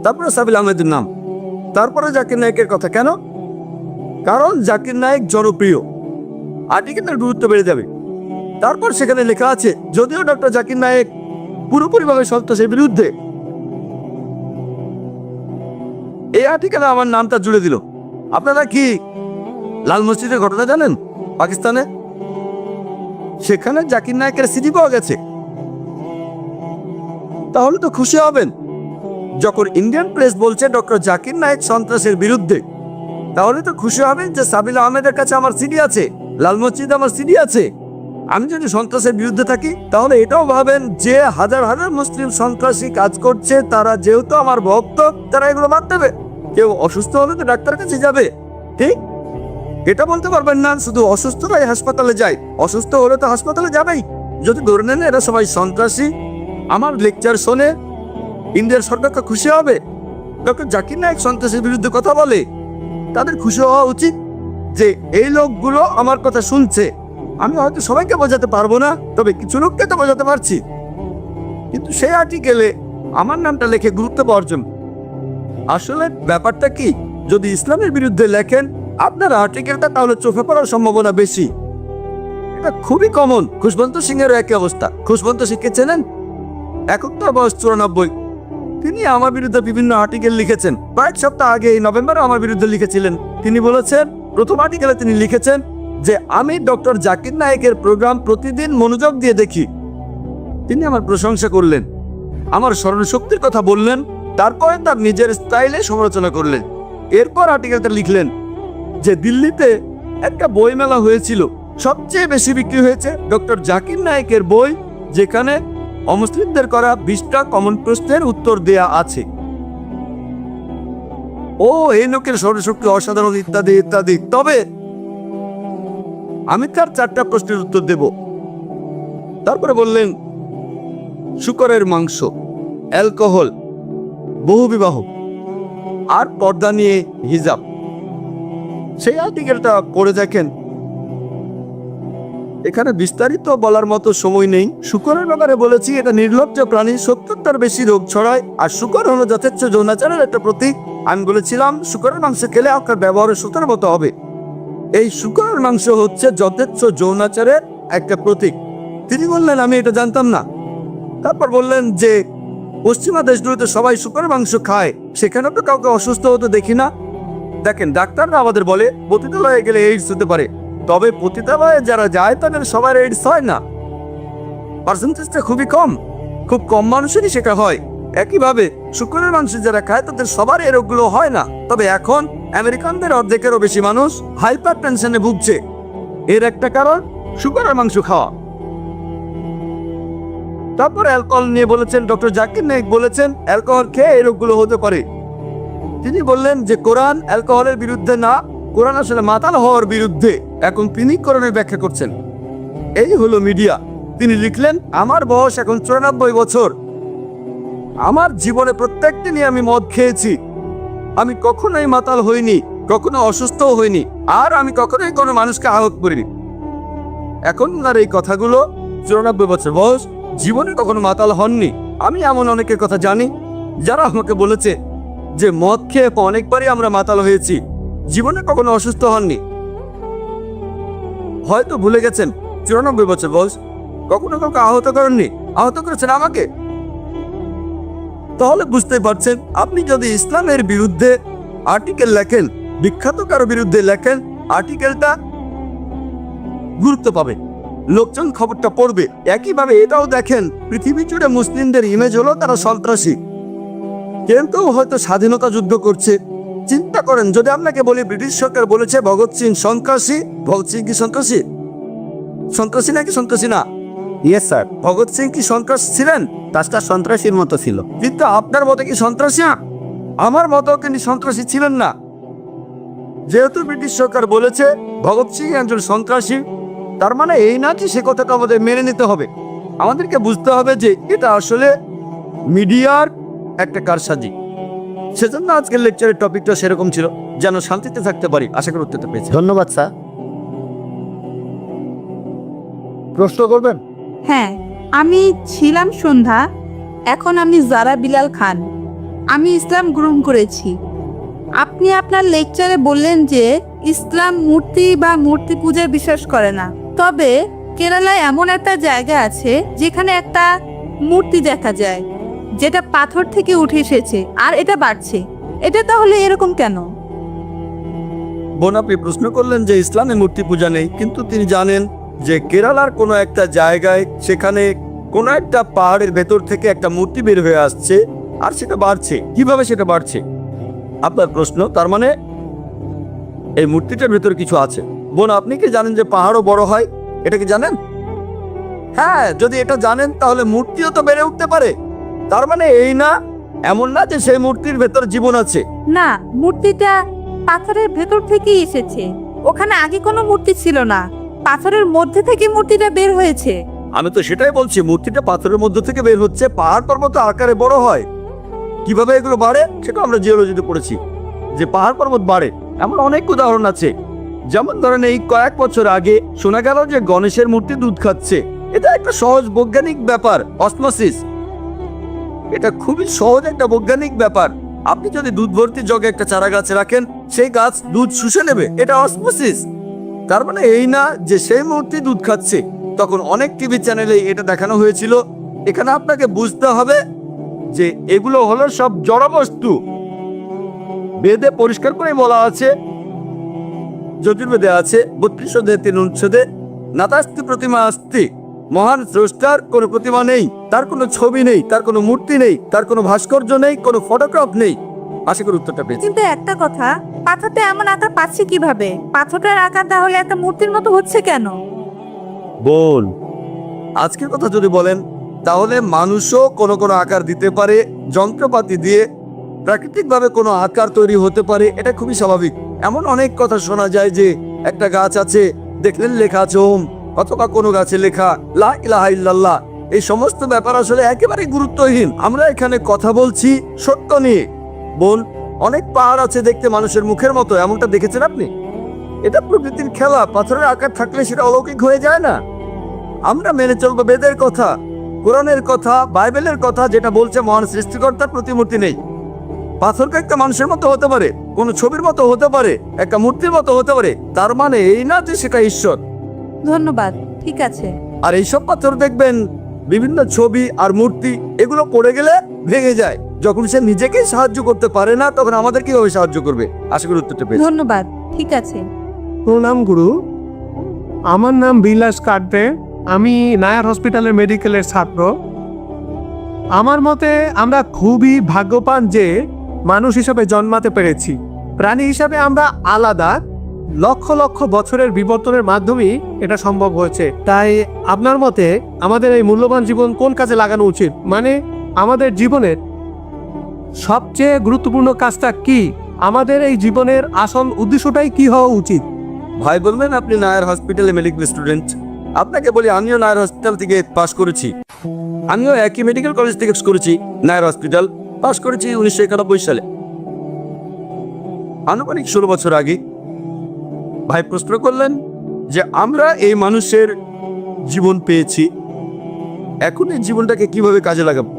তারপরে সাবিল আহমেদের নাম, তারপরে জাকির নায়েকের কথা। কেন? কারণ জাকির নায়েক জনপ্রিয়, আর্টিকেলের গুরুত্ব বেড়ে যাবে। তারপর সেখানে লেখা আছে যদিও ডক্টর জাকির নায়েক পুরোপুরিভাবে সন্ত্রাসের বিরুদ্ধে। এই আর্টিকেলে আমার নামটা জুড়ে দিল। আপনারা কি লাল মসজিদের ঘটনা জানেন? পাকিস্তানে সেখানে জাকির নায়েকের সিডি পাওয়া গেছে। তাহলে তো খুশি হবেন। যখন ইন্ডিয়ান প্রেস বলছে ডক্টর জাকির নায়েক সন্ত্রাসের বিরুদ্ধে, তাহলে তো খুশি হবেন যে সাবিল আহমেদের কাছে আমার সিডি আছে, লাল মসজিদে আমার সিডি আছে। আমি যদি সন্ত্রাসের বিরুদ্ধে থাকি, তাহলে এটাও ভাবেন যে হাজার হাজার মুসলিম সন্ত্রাসী কাজ করছে, তারা যেহেতু আমার ভক্ত, তারা এগুলো বাদ দেবে। কেউ অসুস্থ হলে তো ডাক্তারের কাছে যাবে, ঠিক? এটা বলতে পারবেন না শুধু অসুস্থরাই হাসপাতালে যায়, অসুস্থ হলে তো হাসপাতালে যাবেই। যদি ধরে নেন এরা সবাই সন্ত্রাসী, আমার লেকচার শোনে ইন্ডিয়ার সরকারকে খুশি হবে? ডক্টর জাকির নায়েক সন্ত্রাসের বিরুদ্ধে কথা বলে, তাদের খুশি হওয়া উচিত যে এই লোকগুলো আমার কথা শুনছে। আমি হয়তো সবাইকে বোঝাতে পারবো না, তবে কিছু লোককে তো বোঝাতে পারছি। কিন্তু সেই আর্টিকেলে আমার নামটা লিখে গুরুত্ব পাওয়ার জন্য। আসলে ব্যাপারটা কি, যদি ইসলামের বিরুদ্ধে লেখেন আপনার আর্টিকেলটা, তাহলে চোখে পড়ার সম্ভাবনা বেশি। এটা খুবই কমন। খুশবন্ত সিং এরও একই অবস্থা। খুশবন্ত সিংকে চেনেন? এখন তার বয়স 94। তিনি আমার বিরুদ্ধে বিভিন্ন আর্টিকেল লিখেছেন। কয়েক সপ্তাহ আগে এই নভেম্বরে আমার বিরুদ্ধে লিখেছিলেন। তিনি বলেছেন, প্রথম আর্টিকেলে তিনি লিখেছেন যে আমি ডক্টর জাকির নায়েকের প্রোগ্রাম প্রতিদিন মনোযোগ দিয়ে দেখি। তিনি আমার প্রশংসা করলেন, আমার স্মরণশক্তির কথা বললেন, তারপরে তার নিজের স্টাইলে সমালোচনা করলেন। এরপর আর্টিকেলটা লিখলেন যে দিল্লিতে একটা বই মেলা হয়েছিল, সবচেয়ে বেশি বিক্রি হয়েছে ডক্টর জাকির নায়েকের বই, যেখানে অমুসলিমদের করা 20টা কমন প্রশ্নের উত্তর দেয়া আছে। ও এই লোকের স্মরণশক্তি অসাধারণ, ইত্যাদি ইত্যাদি। তবে আমি তার 4টা প্রশ্নের উত্তর দেব। তারপরে বললেন শূকরের মাংস, অ্যালকোহল, বহুবিবাহ আর পর্দা নিয়ে হিজাব। সেই আর্টিকেলটা পড়ে দেখেন, এখানে বিস্তারিত বলার মতো সময় নেই। শূকরের ব্যাপারে বলেছি এটা নির্লজ্জ প্রাণী, 70টার বেশি রোগ ছড়ায়, আর শূকর হলো যথেচ্ছ যৌনাচারের একটা প্রতীক। আমি বলেছিলাম শূকরের মাংস খেলে আপনার ব্যবহারের সূত্রের মতো হবে। এই শূকরের মাংস হচ্ছে যথেচ্ছ যৌনাচারের একটা প্রতীক। তিনি বললেন আমি এটা জানতাম না। তারপর বললেন যে পশ্চিমা দেশগুলোতে সবাই শূকরের মাংস খায়, সেখানে তো কাউকে অসুস্থ হতে দেখি না। দেখেন, ডাক্তাররা আমাদের বলে পতিতালয়ে গেলে এইডস হতে পারে, তবে পতিতালয়ে যারা যায় তাদের সবার এইডস হয় না। পার্সেন্টেজটা খুবই কম, খুব কম মানুষেরই সেটা হয়। একইভাবে শূকরের মাংস যারা খায় তাদের সবার এই রোগগুলো হয় না। তবে এখন আমেরিকানদের অর্ধেকেরও বেশি মানুষ হাইপার টেনশনে ভুগছে। এর একটা কারণ শূকরের মাংস খাওয়া। তারপর অ্যালকোহল নিয়ে বলেছেন, ডক্টর জাকির নায়েক বলেছেন অ্যালকোহল খেয়ে এই রোগগুলো হতে পারে। তিনি বললেন যে কোরআন অ্যালকোহলের বিরুদ্ধে না, কোরআন আসলে মাতাল হওয়ার বিরুদ্ধে। এখন তিনি কোরআনের ব্যাখ্যা করছেন। এই হলো মিডিয়া। তিনি লিখলেন আমার বয়স এখন 94 বছর। আমার জীবনে প্রত্যেক দিনই আমি মদ খেয়েছি। আমি কখনোই মাতাল হইনি, কখনো অসুস্থও হইনি, আর আমি কখনোই কোনো মানুষকে আহত করিনি। এখন আর এই কথাগুলো, 94 বছর বয়স, জীবনে কখনো মাতাল হননি। আমি এমন অনেকের কথা জানি যারা আমাকে বলেছে যে মদ খেয়ে অনেকবারই আমরা মাতাল হয়েছি, জীবনে কখনো অসুস্থ হননি। হয়তো ভুলে গেছেন 94 বছর বয়স, কখনো কাউকে আহত করেননি, আহত করেছেন আমাকে। তাহলে বুঝতে পারছেন, আপনি যদি ইসলামের বিরুদ্ধে আর্টিকেল লেখেন, বিখ্যাত কারো বিরুদ্ধে লেখেন, আর্টিকেলটা গুরুত্ব পাবে, লোকজন খবরটা পড়বে। একইভাবে এটাও দেখেন, পৃথিবী জুড়ে মুসলিমদের ইমেজ হলো তারা সন্ত্রাসী। কেউ কেউ হয়তো স্বাধীনতা যুদ্ধ করছে। চিন্তা করেন, যদি আপনাকে বলি ব্রিটিশ সরকার বলেছে ভগৎ সিং সন্ত্রাসী, ভগৎ সিং কি সন্ত্রাসী? সন্ত্রাসী নাকি সন্ত্রাসী না? ইয়েস স্যার, ভগৎ সিং কি সন্ত্রাস ছিলেন? কাজটা সন্ত্রাসীর মতো ছিল। কিন্তু আপনার মতে কি সন্ত্রাসী? আমার মতো তিনি সন্ত্রাসী ছিলেন না। যেহেতু ব্রিটিশ সরকার বলেছে ভগৎ সিং একজন সন্ত্রাসী, তার মানে এই না যে সে কথাটা আমাদের মেনে নিতে হবে। আমাদেরকে বুঝতে হবে যে এটা আসলে মিডিয়ার একটা কারসাজি। সেজন্য আজকের লেকচারের টপিকটা সেরকম ছিল, যেন শান্তিতে থাকতে পারি। আশা করি উত্তরটা পেয়েছি। ধন্যবাদ স্যার। প্রশ্ন করবেন? হ্যাঁ, আমি ছিলাম সন্ধ্যা, এখন আমি জারা বিলাল খান। আমি ইসলাম গ্রহণ করেছি। আপনি আপনার লেকচারে বললেন যে ইসলাম মূর্তি বা মূর্তি পূজায় বিশ্বাস করে না, তবে কেরালায় এমন একটা জায়গা আছে যেখানে একটা মূর্তি দেখা যায়, যেটা পাথর থেকে উঠে এসেছে আর এটা বাড়ছে। এটা তাহলে এরকম কেন? বোন, আপনি প্রশ্ন করলেন যে ইসলামে মূর্তি পূজা নেই, কিন্তু তিনি জানেন যে কেরালার কোনো একটা জায়গায় সেখানে কোনো একটা পাহাড়ের ভেতর থেকে একটা মূর্তি বের হয়ে আসছে আর সেটা বাড়ছে। কিভাবে সেটা বাড়ছে আপনার প্রশ্ন, তার মানে এই মূর্তিটার ভেতর কিছু আছে। বোন, আপনি কি জানেন যে পাহাড়ও বড় হয়? এটা কি জানেন? হ্যাঁ, যদি এটা জানেন তাহলে মূর্তিও তো বেড়ে উঠতে পারে। তার মানে এই না, এমন না যে সেই মূর্তির ভেতর জীবন আছে। না, মূর্তিটা পাথরের ভেতর থেকেই এসেছে। ওখানে আগে কোনো মূর্তি ছিল না, পাথরের মধ্যে থেকে মূর্তিটা বের হয়েছে। আমি তো সেটাই বলছি, মূর্তিটা পাথরের মধ্যে থেকে বের হচ্ছে, পাহাড় পর্বত আকারে বড় হয়। কিভাবে এগুলো বাড়ে সেটা আমরা জিওলজিতে পড়েছি যে পাহাড় পর্বত বাড়ে। এমন অনেক উদাহরণ আছে। যেমন ধরেন, এই কয়েক বছর আগে শোনা গেল যে গণেশের মূর্তি দুধ খাচ্ছে। এটা একটা সহজ বৈজ্ঞানিক ব্যাপার, অসমোসিস। এটা খুবই সহজ একটা বৈজ্ঞানিক ব্যাপার। আপনি যদি দুধ ভর্তি জগে একটা চারা গাছ রাখেন, সেই গাছ দুধ শুষে নেবে। এটা অসমোসিস। তার মানে এই না যে সেই মূর্তি দুধ খাচ্ছে। তখন অনেক টিভি চ্যানেলে এটা দেখানো হয়েছিল। এখানে আপনাকে বুঝতে হবে যে এগুলো হলো সব জড়বস্তু। বেদে পরিষ্কার করে বলা আছে, যজুর্বেদে আছে 32 অধ্যায় 3 অনুচ্ছেদে, নাতাস্তি প্রতিমা আস্তি, মহান স্রষ্টার কোনো প্রতিমা নেই, তার কোনো ছবি নেই, তার কোনো মূর্তি নেই, তার কোনো ভাস্কর্য নেই, কোনো ফটোগ্রাফ নেই। আশা করি উত্তরটা পেয়েছি। কিন্তু একটা কথা, পাথরটা এমন আকার পাচ্ছে কিভাবে? পাথরটার আকার তাহলে একটা মূর্তির মতো হচ্ছে কেন? বোন, আজকের কথা যদি বলেন তাহলে মানুষও কোনো কোনো আকার দিতে পারে, যন্ত্রপাতি দিয়ে প্রাকৃতিকভাবে কোনো আকার তৈরি হতে পারে। এটা খুবই স্বাভাবিক। এমন অনেক কথা শোনা যায় যে একটা গাছ আছে, দেখলেন লেখা আছে ওম, অথবা কোনো গাছে লেখা লা ইলাহা ইল্লাল্লাহ। এই সমস্ত ব্যাপার আসলে একেবারে গুরুত্বহীন। আমরা এখানে কথা বলছি সত্য নিয়ে। বোন, অনেক পাহাড় আছে দেখতে মানুষের মুখের মতো, এমনটা দেখেছেন আপনি? এটা প্রকৃতির খেলা। পাথরের আকার থাকলে সেটা অলৌকিক হয়ে যায় না। আমরা মেনে চলবো বেদের কথা, কোরআনের কথা, বাইবেলের কথা, যেটা বলছে মহান সৃষ্টিকর্তার প্রতিমূর্তি নেই। পাথরকে একটা মানুষের মতো হতে পারে, কোনো ছবির মতো হতে পারে, একটা মূর্তির মতো হতে পারে। তার মানে এই না যে সেটা ঈশ্বর। ধন্যবাদ, ঠিক আছে। আর এইসব পাথর দেখবেন বিভিন্ন ছবি আর মূর্তি, এগুলো পড়ে গেলে ভেঙে যায়। যখন সে নিজেকে সাহায্য করতে পারে না, তখন আমাদের কিভাবে সাহায্য করবে? আশা করি উত্তরটা পেয়েছি। ধন্যবাদ, ঠিক আছে। প্রণাম গুরু, আমার নাম বিলাস কাটবে। আমি নায়ার হসপিটালের মেডিকেলের ছাত্র। আমার মতে আমরা খুবই ভাগ্যবান যে মানুষ হিসাবে জন্মাতে পেরেছি। প্রাণী হিসাবে আমরা আলাদা, লক্ষ লক্ষ বছরের বিবর্তনের মাধ্যমেই এটা সম্ভব হয়েছে। তাই আপনার মতে আমাদের এই মূল্যবান জীবন কোন কাজে লাগানো উচিত? মানে আমাদের জীবনের সবচেয়ে গুরুত্বপূর্ণ কাজটা কি? আমাদের এই জীবনের আসল উদ্দেশ্যটাই কি হওয়া উচিত? ভাই বলবেন, আপনি নায়ার হসপিটালে মেডিকেল স্টুডেন্ট। আপনাকে বলি, আমিও নায়ার হসপিটাল থেকে পাশ করেছি। আমিও একই মেডিকেল কলেজ থেকে করেছি, নায়ার হসপিটাল। পাশ করেছি 1991 সালে, আনুমানিক 16 বছর আগে। ভাই প্রশ্ন করলেন যে আমরা এই মানুষের জীবন পেয়েছি, এখন এই জীবনটাকে কিভাবে কাজে লাগাবো?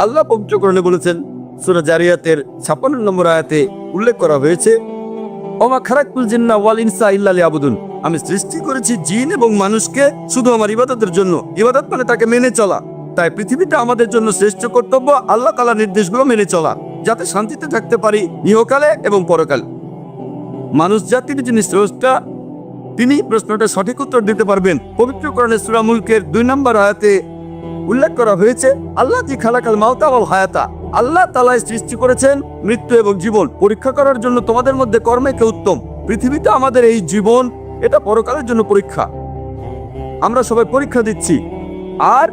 আল্লাহ পবিত্র কোরআনে বলেছেন, সূরা জারিয়াতের 56 নম্বর আয়াতে উল্লেখ করা হয়েছে, ওমা খালাকতুল জিন্না ওয়াল ইনসা ইল্লা লিয়াবুদুন। আমি সৃষ্টি করেছি জিন এবং মানুষকে শুধু আমার ইবাদতের জন্য। ইবাদত মানে তাকে মেনে চলা। তাই পৃথিবীটা আমাদের জন্য শ্রেষ্ঠ কর্তব্য আল্লাহ তাআলার নির্দেশগুলো মেনে চলা, যাতে শান্তিতে থাকতে পারি ইহকালে এবং পরকালে। মানুষ জাতির যিনি স্রষ্টা, তিনি প্রশ্নটা সঠিক উত্তর দিতে পারবেন। পবিত্র কোরআনে সূরা মুলকের 2 নম্বর আয়াতে উল্লেখ করা হয়েছে, আল্লাহ জি খালাকাল মাউতা ওয়াল হায়াতা। আল্লাহ তাআলা সৃষ্টি করেছেন মৃত্যু এবং জীবন পরীক্ষা করার জন্য তোমাদের মধ্যে কর্মে কে উত্তম। পৃথিবীতে আমাদের এই জীবন, এটা পরকালের জন্য পরীক্ষা। আমরা সবাই পরীক্ষা দিচ্ছি। আর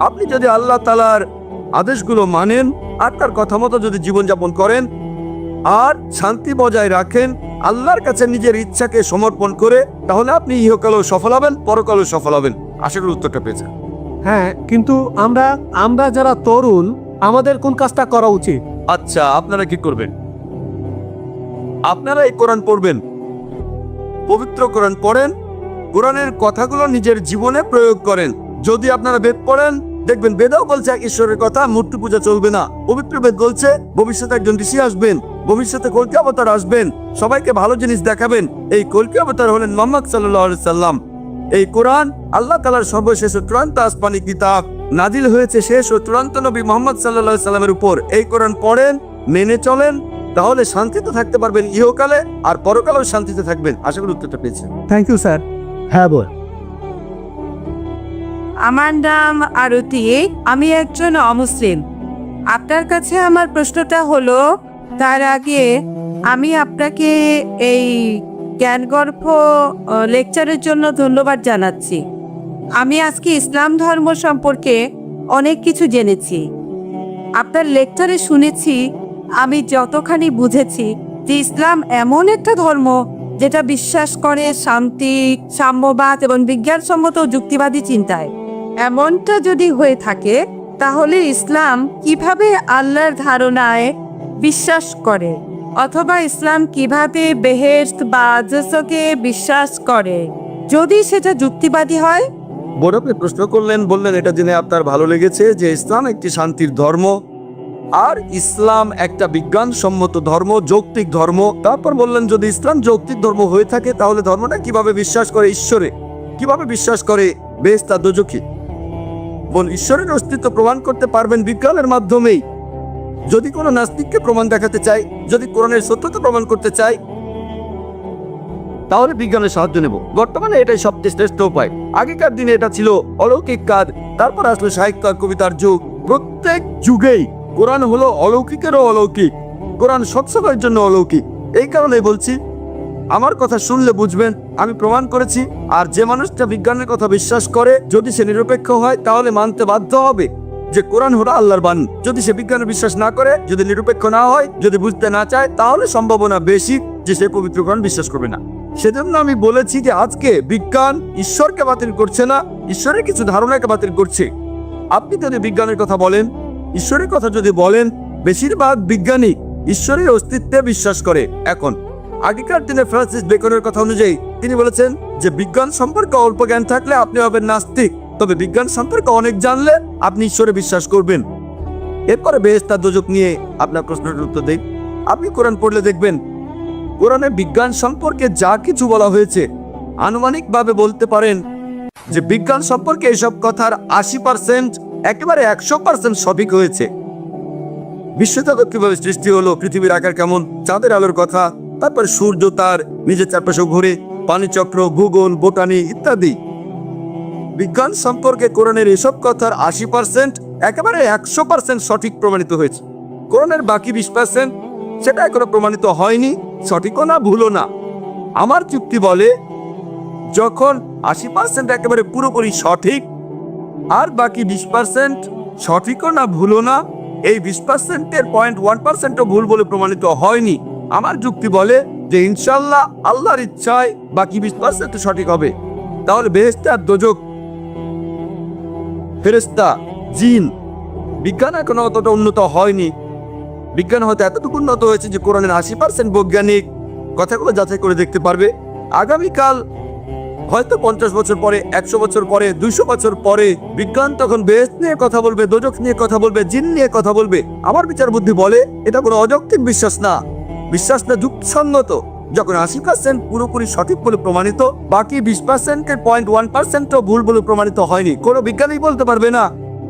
আপনি যদি আল্লাহ তাআলার আদেশগুলো মানেন আর তার কথা মতো যদি জীবনযাপন করেন আর শান্তি বজায় রাখেন, আল্লাহর কাছে নিজের ইচ্ছাকে সমর্পণ করে, তাহলে আপনি ইহকালেও সফল হবেন, পরকালেও সফল হবেন। আশা করি উত্তরটা পেয়েছেন। হ্যাঁ, কিন্তু আমরা যারা তরুণ, আমাদের কোন কাজটা করা উচিত? আচ্ছা, আপনারা কি করবেন? আপনারা এই কোরআন পড়বেন, পবিত্র কোরআন পড়েন, কোরআনের কথাগুলো নিজের জীবনে প্রয়োগ করেন। যদি আপনারা বেদ পড়েন, দেখবেন বেদাও বলছে ঈশ্বরের কথা, মূর্তি পূজা চলবে না। পবিত্র বেদ বলছে ভবিষ্যতে একজন ঋষি আসবেন, ভবিষ্যতে কল্কি অবতার আসবেন, সবাইকে ভালো জিনিস দেখাবেন। এই কল্কি অবতার হলেন মুহাম্মদ সাল্লাল্লাহু আলাইহি সাল্লাম। এই কোরআন আল্লাহ তাআলার সর্বশেষ চূড়ান্ত আসমানি কিতাব। নাজিল হয়েছে শেষ ও চূড়ান্ত নবী মোহাম্মদ সাল্লাল্লাহু সাল্লামের উপর। এই কোরআন পড়েন, মেনে চলেন, তাহলে শান্তিতে থাকতে পারবেন ইহকালে, আর পরকালেও শান্তিতে থাকবেন। আশা করি উত্তরটা পেয়েছেন। Thank you sir. হ্যাঁ বল। আমার নাম আরতি, আমি একজন অমুসলিম। আপনার কাছে আমার প্রশ্নটা হলো, তার আগে আমি আপনাকে এই জ্ঞানগর্ভ লেকচারের জন্য ধন্যবাদ জানাচ্ছি। আমি আজকে ইসলাম ধর্ম সম্পর্কে অনেক কিছু জেনেছি। আপনার লেকচারে শুনেছি, আমি যতখানি বুঝেছি যে ইসলাম এমন একটা ধর্ম যেটা বিশ্বাস করে শান্তি, সাম্যবাদ এবং বিজ্ঞানসম্মত যুক্তিবাদী চিন্তায়। এমনটা যদি হয়ে থাকে তাহলে ইসলাম কিভাবে আল্লাহর ধারণায় বিশ্বাস করে, অথবা ইসলাম কিভাবে বেহেশত বা জান্নাতকে বিশ্বাস করে, যদি সেটা যুক্তিবাদী হয়? বড় আপনি প্রশ্ন করলেন, বললেন এটা জেনে আপনার ভালো লেগেছে যে ইসলাম একটি শান্তির ধর্ম আর ইসলাম একটা বিজ্ঞানসম্মত ধর্ম, যৌক্তিক ধর্ম। তারপর বললেন যদি ইসলাম যৌক্তিক ধর্ম হয়ে থাকে তাহলে ধর্মটা কিভাবে বিশ্বাস করে ঈশ্বরে, কিভাবে বিশ্বাস করে বেহেশত আর দোজখে। বল ঈশ্বরের অস্তিত্ব প্রমাণ করতে পারবেন বিজ্ঞানের মাধ্যমেই। যদি কোনো নাস্তিককে প্রমাণ দেখাতে চাই, যদি কোরআনের সত্যতা প্রমাণ করতে চাই, তাহলে বিজ্ঞানের সাহায্য নেব। বর্তমানে এটাই সবচেয়ে শ্রেষ্ঠ উপায়। আগেকার দিনে এটা ছিল অলৌকিক কাজ, তারপর আসলো সাহিত্য আর কবিতার যুগ। প্রত্যেক যুগেই কোরআন হলো অলৌকিকেরও অলৌকিক, কোরআন সবসময়ের জন্য অলৌকিক। এই কারণে বলছি, আমার কথা শুনলে বুঝবেন আমি প্রমাণ করেছি। আর যে মানুষটা বিজ্ঞানের কথা বিশ্বাস করে, যদি সে নিরপেক্ষ হয় তাহলে মানতে বাধ্য হবে যে কোরআন হলো আল্লাহর বাণী। যদি সে বিজ্ঞানের বিশ্বাস না করে, যদি নিরপেক্ষ না হয়, যদি বুঝতে না চায়, তাহলে সম্ভাবনা বেশি যে সে পবিত্র কোরআন বিশ্বাস করবে না। সেজন্য আমি বলেছি যে আজকে বিজ্ঞান ঈশ্বরকে বাতিল করছে না, ঈশ্বরের কিছু ধারণাকে বাতিল করছে। আপনি যদি বিজ্ঞানের কথা বলেন, ঈশ্বরের কথা যদি বলেন, বেশিরভাগ বিজ্ঞানী ঈশ্বরের অস্তিত্বে বিশ্বাস করে। এখন আগেকার দিনে ফ্রান্সিস বেকনের কথা অনুযায়ী তিনি বলেছেন যে বিজ্ঞান সম্পর্কে অল্প জ্ঞান থাকলে আপনি হবেন নাস্তিক, তবে বিজ্ঞান সম্পর্কে অনেক জানলে আপনি ঈশ্বরে বিশ্বাস করবেন। এরপরে বেহেশত আর দোজখ নিয়ে আপনার প্রশ্নের উত্তর দেই। আপনি কোরআন পড়লে দেখবেন কোরআনে বিজ্ঞান সম্পর্কে যা কিছু বলা হয়েছে, আনুমানিকভাবে বলতে পারেন যে বিজ্ঞান সম্পর্কে এসব কথার 80% একেবারে 100% সঠিক হয়েছে। বিশ্বজগৎ কিভাবে সৃষ্টি হলো, পৃথিবীর আকার কেমন, চাঁদের আলোর কথা, তারপর সূর্য তার নিজের চারপাশে ঘুরে, পানিচক্র, ভূগোল, বোটানি ইত্যাদি। বিজ্ঞান সম্পর্কে কোরআনের এসব কথার 80% একেবারে 100% সঠিক প্রমাণিত হয়েছে। কোরআনের বাকি 20% সেটা এখনো প্রমাণিত হয়নি, সঠিকও না ভুলও না। আমার যুক্তি বলে যখন 80% একেবারে পুরোপুরি সঠিক আর বাকি 20% সঠিকও না ভুলও না, এই 20%-এর 0.1%ও ভুল বলে প্রমাণিত হয়নি। আমার যুক্তি বলে যে ইনশাল্লাহ আল্লাহর ইচ্ছায় বাকি 20% সঠিক হবে। তাহলে বেহেশত আর দোজখ, ফেরেশতা, জিন, বিজ্ঞান এখনো অতটা উন্নত হয়নি। বিজ্ঞান হয়তো এতটুকু উন্নত হয়েছে যে কোরআনের 80% বৈজ্ঞানিক কথাগুলো যাচাই করে দেখতে পারবে। আগামীকাল হয়তো 50 বছর পরে, 100 বছর পরে, 200 বছর পরে বিজ্ঞান তখন বেহেশত নিয়ে কথা বলবে, দোজখ নিয়ে কথা বলবে, জিন নিয়ে কথা বলবে। আমার বিচার বুদ্ধি বলে এটা কোনো অযৌক্তিক বিশ্বাস না, বিশ্বাস না যুক্তিসঙ্গত। যখন 80% পুরোপুরি সঠিক বলে প্রমাণিত, বাকি 20%-এর 0.1%ও ভুল বলে প্রমাণিত হয়নি। কোনো বিজ্ঞানী বলতে পারবে না,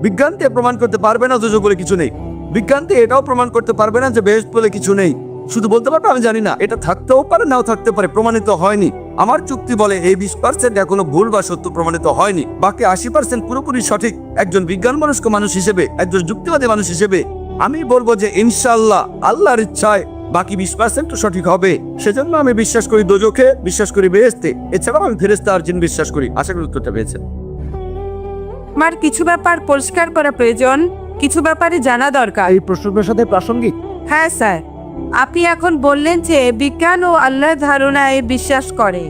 বিজ্ঞান দিয়ে প্রমাণ করতে পারবে না দোজখ বলে কিছু নেই, বিজ্ঞান দিয়ে এটাও প্রমাণ করতে পারবে না যে বেহেশত বলে কিছু নেই। শুধু বলতে পারবে আমি জানি না, এটা থাকতেও পারে নাও থাকতে পারে, প্রমাণিত হয়নি। আমার যুক্তি বলে এই 20% এখনো ভুল বা সত্য প্রমাণিত হয়নি, বাকি 80% পুরোপুরি সঠিক। একজন বিজ্ঞান মনস্ক মানুষ হিসেবে, একজন যুক্তিবাদী মানুষ হিসেবে আমি বলবো যে ইনশাআল্লাহ আল্লাহর ইচ্ছায় বাকি 20% সঠিক হবে। সেজন্য আমি বিশ্বাস করি দোজখে, বিশ্বাস করি বেহেশতে, এছাড়াও আমি ফেরেশতা আর জিন বিশ্বাস করি। আশা করি উত্তরটা পেয়েছেন। আমার কিছু ব্যাপার পরিষ্কার করা প্রয়োজন, কিছু ব্যাপারে জানা দরকার। এই প্রশ্নের সাথে প্রাসঙ্গিক। হ্যাঁ স্যার, আপনি এখন বললেন যে বিজ্ঞান ও আল্লাহর ধারণায় বিশ্বাস করে,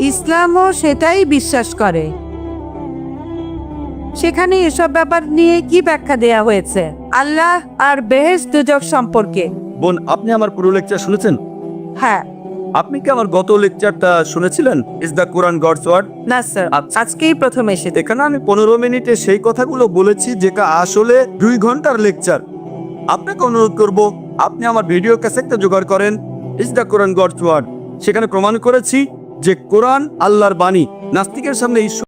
ইসলামও সেটাই বিশ্বাস করে। সেখানে এসব ব্যাপার নিয়ে কি ব্যাখ্যা দেয়া হয়েছে আল্লাহ আর বেহেশত দোজখ সম্পর্কে? বোন, আপনি আমার পুরো লেকচার শুনেছেন? হ্যাঁ। আপনি কি আমার গত লেকচারটা শুনেছিলেন, is the Quran God's word? না স্যার, আজকেই প্রথম এসেছে। এখানে আমি 15 মিনিটে সেই কথাগুলো বলেছি যেটা আসলে 2 ঘন্টার লেকচার। আপনাকে অনুরোধ করব আপনি আমার ভিডিও ক্যাসেটটা জোগাড় করেন, is the Quran God's word. সেখানে প্রমাণ করেছি যে কোরআন আল্লাহর বাণী। নাস্তিকের সামনে ঈশ্বর